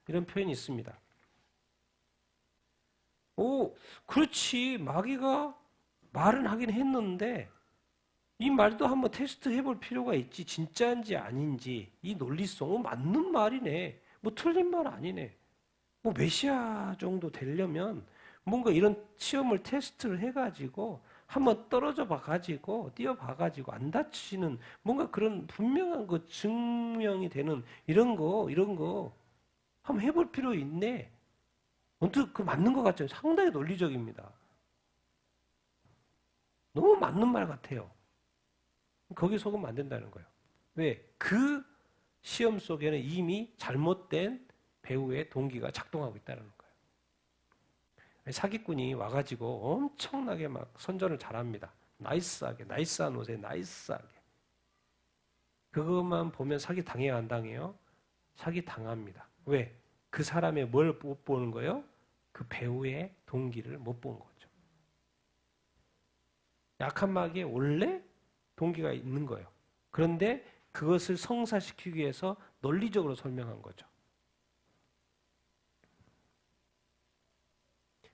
이런 표현이 있습니다. 그렇지. 마귀가 말은 하긴 했는데 이 말도 한번 테스트 해볼 필요가 있지. 진짜인지 아닌지 이 논리성 맞는 말이네. 뭐 틀린 말 아니네. 뭐 메시아 정도 되려면 뭔가 이런 시험을 테스트를 해가지고 한번 떨어져 봐가지고 뛰어봐가지고 안 다치는 뭔가 그런 분명한 거 증명이 되는 이런 거 한번 해볼 필요 있네. 언뜻 그 맞는 것 같죠? 상당히 논리적입니다. 너무 맞는 말 같아요. 거기 속으면 안 된다는 거예요. 왜? 그 시험 속에는 이미 잘못된 배우의 동기가 작동하고 있다는 거예요. 사기꾼이 와가지고 엄청나게 막 선전을 잘합니다. 나이스한 옷에 나이스하게. 그것만 보면 사기 당해요, 안 당해요? 사기 당합니다. 왜? 그 사람의 뭘 못 보는 거예요? 그 배우의 동기를 못 본 거죠. 약한 마귀에 원래 동기가 있는 거예요. 그런데 그것을 성사시키기 위해서 논리적으로 설명한 거죠.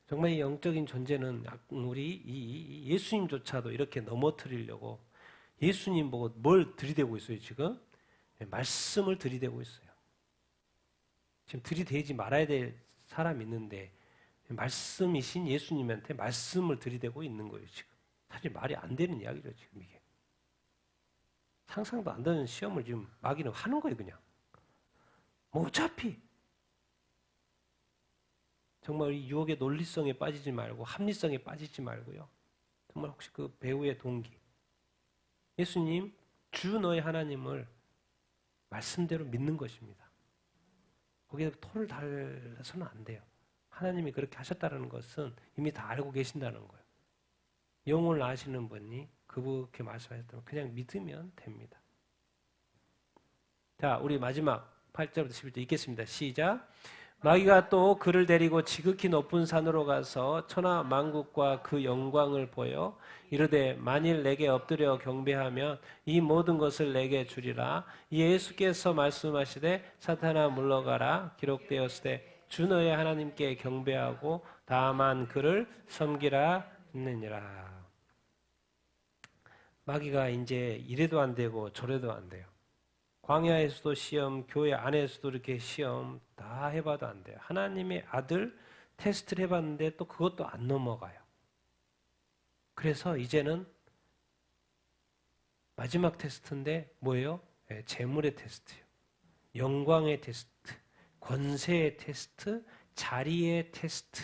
정말 이 영적인 존재는 우리 이 예수님조차도 이렇게 넘어뜨리려고 예수님 보고 뭘 들이대고 있어요, 지금? 말씀을 들이대고 있어요. 지금 들이대지 말아야 될 사람이 있는데 말씀이신 예수님한테 말씀을 들이대고 있는 거예요, 지금. 사실 말이 안 되는 이야기죠, 지금 이게. 상상도 안 되는 시험을 지금 마귀는 하는 거예요, 그냥. 뭐 어차피 정말 이 유혹의 논리성에 빠지지 말고 합리성에 빠지지 말고요. 정말 혹시 그 배우의 동기, 예수님 주 너의 하나님을 말씀대로 믿는 것입니다. 거기에 토를 달아서는 안 돼요. 하나님이 그렇게 하셨다는 것은 이미 다 알고 계신다는 거예요. 영혼을 아시는 분이 그분께 말씀하셨다면 그냥 믿으면 됩니다. 자, 우리 마지막 8절부터 11절 읽겠습니다. 시작. 마귀가 또 그를 데리고 지극히 높은 산으로 가서 천하 만국과 그 영광을 보여 이르되 만일 내게 엎드려 경배하면 이 모든 것을 내게 주리라. 예수께서 말씀하시되 사탄아 물러가라. 기록되었으되 주 너의 하나님께 경배하고 다만 그를 섬기라 했느니라. 마귀가 이제 이래도 안 되고 저래도 안 돼요. 광야에서도 시험, 교회 안에서도 이렇게 시험 다 해봐도 안 돼요. 하나님의 아들 테스트를 해봤는데 또 그것도 안 넘어가요. 그래서 이제는 마지막 테스트인데 뭐예요? 네, 재물의 테스트예요. 영광의 테스트, 권세의 테스트, 자리의 테스트.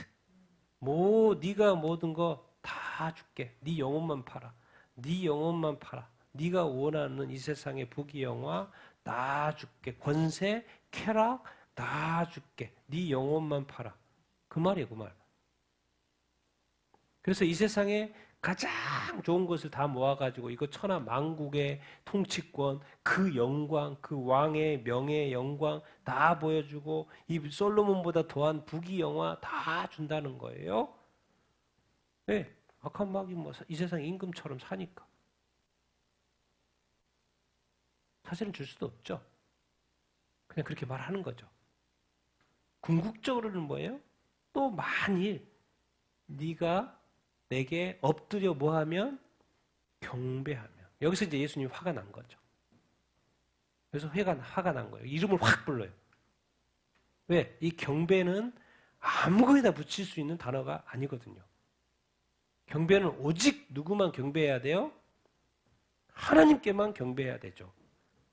네가 모든 거 다 줄게. 네 영혼만 팔아. 네 영혼만 팔아. 네가 원하는 이 세상의 부귀영화 다 줄게. 권세, 쾌락 다 줄게. 네 영혼만 팔아. 그 말이에요, 그 말. 그래서 이 세상에 가장 좋은 것을 다 모아가지고 이거 천하 만국의 통치권, 그 영광, 그 왕의 명예, 영광 다 보여주고 이 솔로몬보다 더한 부귀영화 다 준다는 거예요. 네, 악한 마귀 이 세상 임금처럼 사니까. 사실은 줄 수도 없죠. 그냥 그렇게 말하는 거죠. 궁극적으로는 뭐예요? 또 만일 네가 내게 엎드려 뭐하면? 경배하면. 여기서 이제 예수님이 화가 난 거죠. 그래서 화가 난 거예요. 이름을 확 불러요. 왜? 이 경배는 아무거나 붙일 수 있는 단어가 아니거든요. 경배는 오직 누구만 경배해야 돼요? 하나님께만 경배해야 되죠.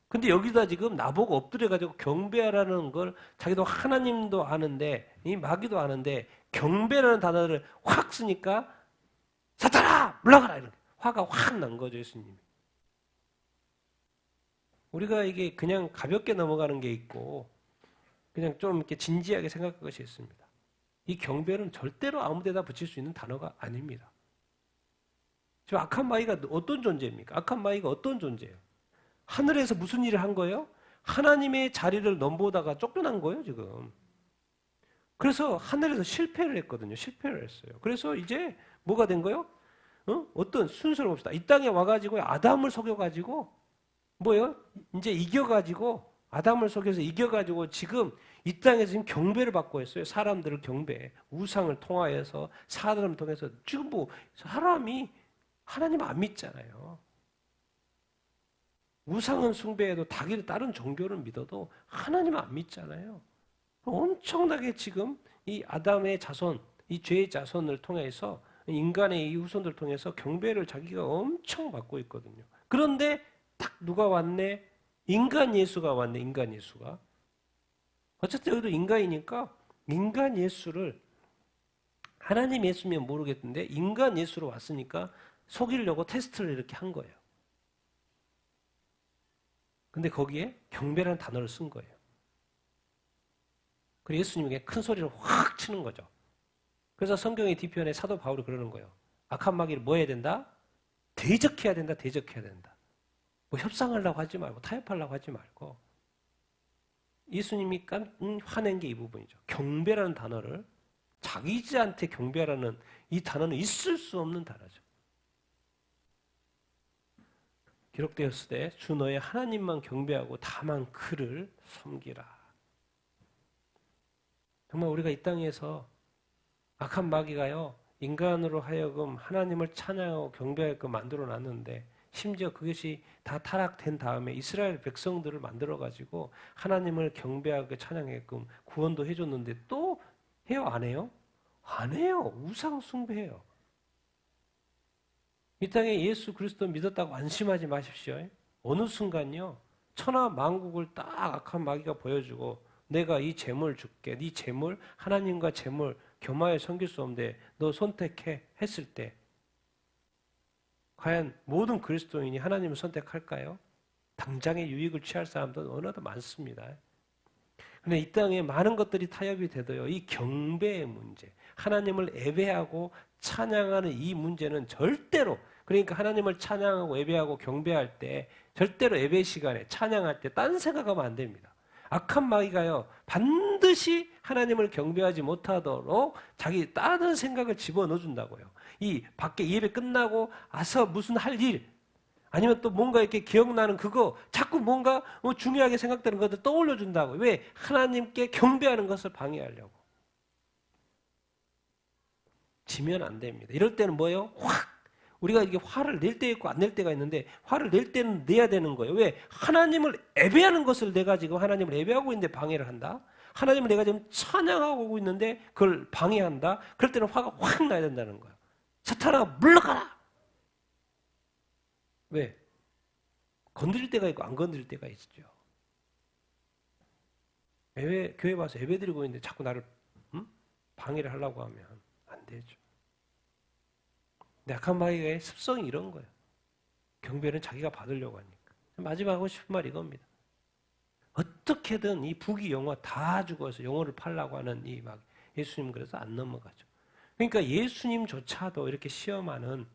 근데 여기다 지금 나보고 엎드려가지고 경배하라는 걸 자기도 하나님도 아는데, 이 마귀도 아는데, 경배라는 단어를 확 쓰니까, 사탄아! 물러가라! 이렇게 화가 확 난 거죠, 예수님이. 우리가 이게 그냥 가볍게 넘어가는 게 있고, 그냥 좀 이렇게 진지하게 생각할 것이 있습니다. 이 경배는 절대로 아무 데나 붙일 수 있는 단어가 아닙니다. 지금 악한 마귀가 어떤 존재입니까? 악한 마귀가 어떤 존재예요? 하늘에서 무슨 일을 한 거예요? 하나님의 자리를 넘보다가 쫓겨난 거예요, 지금. 그래서 하늘에서 실패를 했거든요. 실패를 했어요. 그래서 이제 뭐가 된 거예요? 어떤 순서를 봅시다. 이 땅에 와가지고 아담을 속여가지고 뭐예요? 이제 이겨가지고 아담을 속여서 이겨가지고 지금 이 땅에서 지금 경배를 받고 있어요. 사람들을 경배, 우상을 통하여서 사람을 통해서 지금 뭐 사람이 하나님 안 믿잖아요. 우상은 숭배해도 다른 종교를 믿어도 하나님 안 믿잖아요. 엄청나게 지금 이 아담의 자손, 이 죄의 자손을 통해서 인간의 이 후손들을 통해서 경배를 자기가 엄청 받고 있거든요. 그런데 딱 누가 왔네? 인간 예수가 왔네. 인간 예수가. 어쨌든 여기도 인간이니까 인간 예수를 하나님 예수면 모르겠는데 인간 예수로 왔으니까 속이려고 테스트를 이렇게 한 거예요. 근데 거기에 경배라는 단어를 쓴 거예요. 그래서 예수님에게 큰 소리를 확 치는 거죠. 그래서 성경의 뒤편에 사도 바울이 그러는 거예요. 악한 마귀를 뭐 해야 된다? 대적해야 된다. 대적해야 된다. 뭐 협상하려고 하지 말고 타협하려고 하지 말고 예수님이 화낸 게 이 부분이죠. 경배라는 단어를 자기한테 경배라는 이 단어는 있을 수 없는 단어죠. 기록되었을 때 주 너의 하나님만 경배하고 다만 그를 섬기라. 정말 우리가 이 땅에서 악한 마귀가요 인간으로 하여금 하나님을 찬양하고 경배하게끔 만들어놨는데 심지어 그것이 다 타락된 다음에 이스라엘 백성들을 만들어가지고 하나님을 경배하게 찬양하게끔 구원도 해줬는데 또 해요? 안 해요? 안 해요. 우상 숭배해요. 이 땅에 예수 그리스도 믿었다고 안심하지 마십시오. 어느 순간요 천하 만국을 딱 악한 마귀가 보여주고 내가 이 재물 줄게. 네 재물 하나님과 재물 겸하여 섬길 수 없는데 너 선택해 했을 때 과연 모든 그리스도인이 하나님을 선택할까요? 당장의 유익을 취할 사람도 어느덧 많습니다. 근데 이 땅에 많은 것들이 타협이 돼도요, 이 경배의 문제, 하나님을 예배하고 찬양하는 이 문제는 절대로, 그러니까 하나님을 찬양하고 예배하고 경배할 때 절대로 예배 시간에 찬양할 때 딴 생각하면 안 됩니다. 악한 마귀가요, 반드시 하나님을 경배하지 못하도록 자기 다른 생각을 집어넣어 준다고요. 이 밖에 예배 끝나고 와서 무슨 할 일, 아니면 또 뭔가 이렇게 기억나는 그거, 자꾸 뭔가 중요하게 생각되는 것들 떠올려 준다고. 왜? 하나님께 경배하는 것을 방해하려고. 지면 안 됩니다. 이럴 때는 뭐예요? 우리가 이게 화를 낼 때 있고 안 낼 때가 있는데, 화를 낼 때는 내야 되는 거예요. 왜? 하나님을 예배하는 것을 내가 지금 하나님을 예배하고 있는데 방해를 한다? 하나님을 내가 지금 찬양하고 있는데 그걸 방해한다? 그럴 때는 화가 확 나야 된다는 거예요. 사탄아, 물러가라! 왜? 건드릴 때가 있고 안 건드릴 때가 있죠. 교회 와서 예배 드리고 있는데 자꾸 나를 방해를 하려고 하면 안 되죠. 약한 마귀의 습성이 이런 거예요. 경배는 자기가 받으려고 하니까. 마지막 하고 싶은 말 이겁니다. 어떻게든 이 부귀 영화 다 죽어서 영혼을 팔려고 하는 이 막 예수님 그래서 안 넘어가죠. 그러니까 예수님조차도 이렇게 시험하는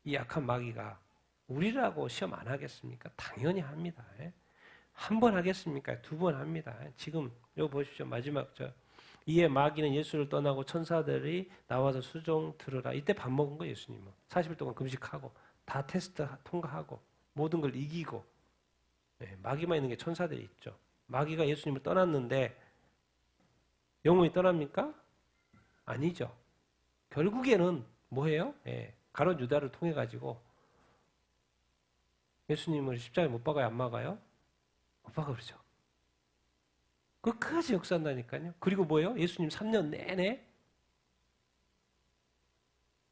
이 약한 마귀가 우리라고 시험 안 하겠습니까? 당연히 합니다. 한 번 하겠습니까? 두 번 합니다. 지금 이거 보십시오. 마지막 이에 마귀는 예수를 떠나고 천사들이 나와서 수종 들으라. 이때 밥 먹은 거 예수님은. 40일 동안 금식하고 다 테스트 통과하고 모든 걸 이기고. 마귀만 있는 게 천사들이 있죠. 마귀가 예수님을 떠났는데 영혼이 떠납니까? 아니죠. 결국에는 뭐예요? 가룟 유다를 통해 가지고 예수님을 십자가에 못 박아요? 안 막아요? 못 박아 그러죠. 끝까지 역사한다니까요. 그리고 뭐예요? 예수님 3년 내내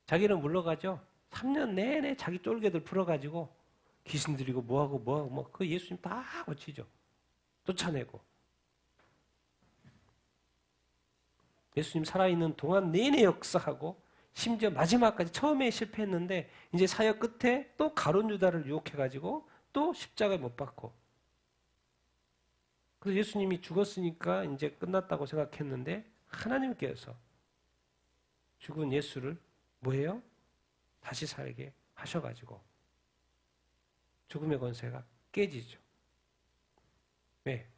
자기는 물러가죠. 3년 내내 자기 쫄개들 풀어가지고 귀신 들이고 뭐하고 그 예수님 다 고치죠. 쫓아내고. 예수님 살아있는 동안 내내 역사하고 심지어 마지막까지 처음에 실패했는데 이제 사역 끝에 또 가룟 유다를 유혹해가지고 또 십자가에 못 박고. 그래서 예수님이 죽었으니까 이제 끝났다고 생각했는데 하나님께서 죽은 예수를 뭐예요? 다시 살게 하셔가지고 죽음의 권세가 깨지죠. 왜?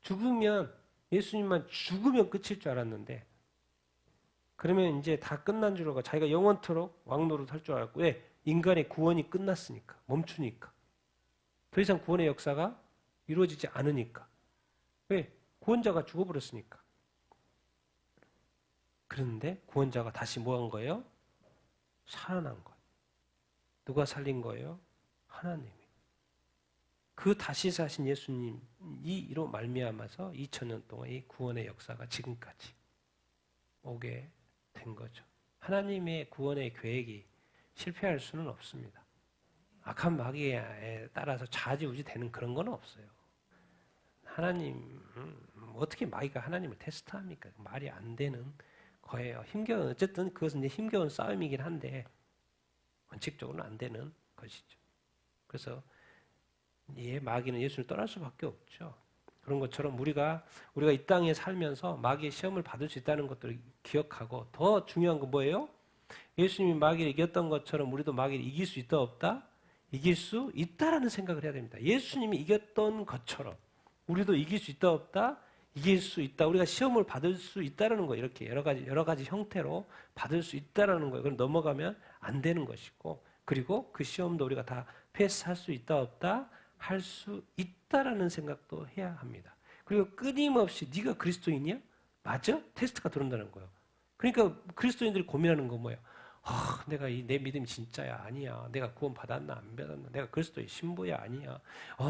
죽으면 예수님만 죽으면 끝일 줄 알았는데 그러면 이제 다 끝난 줄 알고 자기가 영원토록 왕노릇 할 줄 알았고 왜? 인간의 구원이 끝났으니까 멈추니까 더 이상 구원의 역사가 이루어지지 않으니까 왜? 구원자가 죽어버렸으니까 그런데 구원자가 다시 뭐 한 거예요? 살아난 거예요. 누가 살린 거예요? 하나님이. 그 다시 사신 예수님이 이로 말미암아서 2000년 동안 이 구원의 역사가 지금까지 오게 된 거죠. 하나님의 구원의 계획이 실패할 수는 없습니다. 악한 마귀에 따라서 좌지우지 되는 그런 건 없어요. 하나님 어떻게 마귀가 하나님을 테스트합니까? 말이 안 되는 거예요. 힘겨운 어쨌든 그것은 이제 힘겨운 싸움이긴 한데 원칙적으로는 안 되는 것이죠. 그래서 마귀는 예수를 떠날 수밖에 없죠. 그런 것처럼 우리가 이 땅에 살면서 마귀의 시험을 받을 수 있다는 것들을 기억하고 더 중요한 건 뭐예요? 예수님이 마귀를 이겼던 것처럼 우리도 마귀를 이길 수 있다 없다? 이길 수 있다라는 생각을 해야 됩니다. 예수님이 이겼던 것처럼 우리도 이길 수 있다 없다? 이길 수 있다. 우리가 시험을 받을 수 있다라는 거 이렇게 여러 가지 형태로 받을 수 있다라는 거예요. 그럼 넘어가면 안 되는 것이고 그리고 그 시험도 우리가 다 패스할 수 있다 없다? 할 수 있다라는 생각도 해야 합니다. 그리고 끊임없이 네가 그리스도인이야? 맞아? 테스트가 들어온다는 거예요. 그러니까 그리스도인들이 고민하는 거 뭐예요? 내가 내 믿음이 진짜야? 아니야. 내가 구원 받았나? 안 받았나? 내가 그리스도의 신부야? 아니야.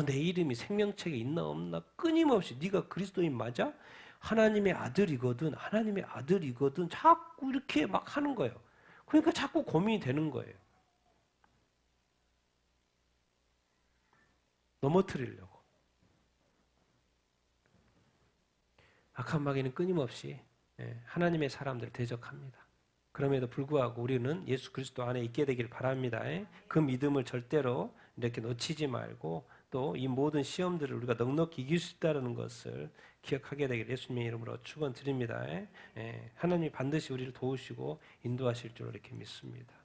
내 이름이 생명책에 있나 없나? 끊임없이 네가 그리스도인 맞아? 하나님의 아들이거든. 자꾸 이렇게 막 하는 거예요. 그러니까 자꾸 고민이 되는 거예요. 넘어뜨리려고. 악한 마귀는 끊임없이 하나님의 사람들을 대적합니다. 그럼에도 불구하고 우리는 예수 그리스도 안에 있게 되길 바랍니다. 그 믿음을 절대로 이렇게 놓치지 말고 또 이 모든 시험들을 우리가 넉넉히 이길 수 있다는 것을 기억하게 되길 예수님의 이름으로 축원드립니다. 하나님이 반드시 우리를 도우시고 인도하실 줄 이렇게 믿습니다.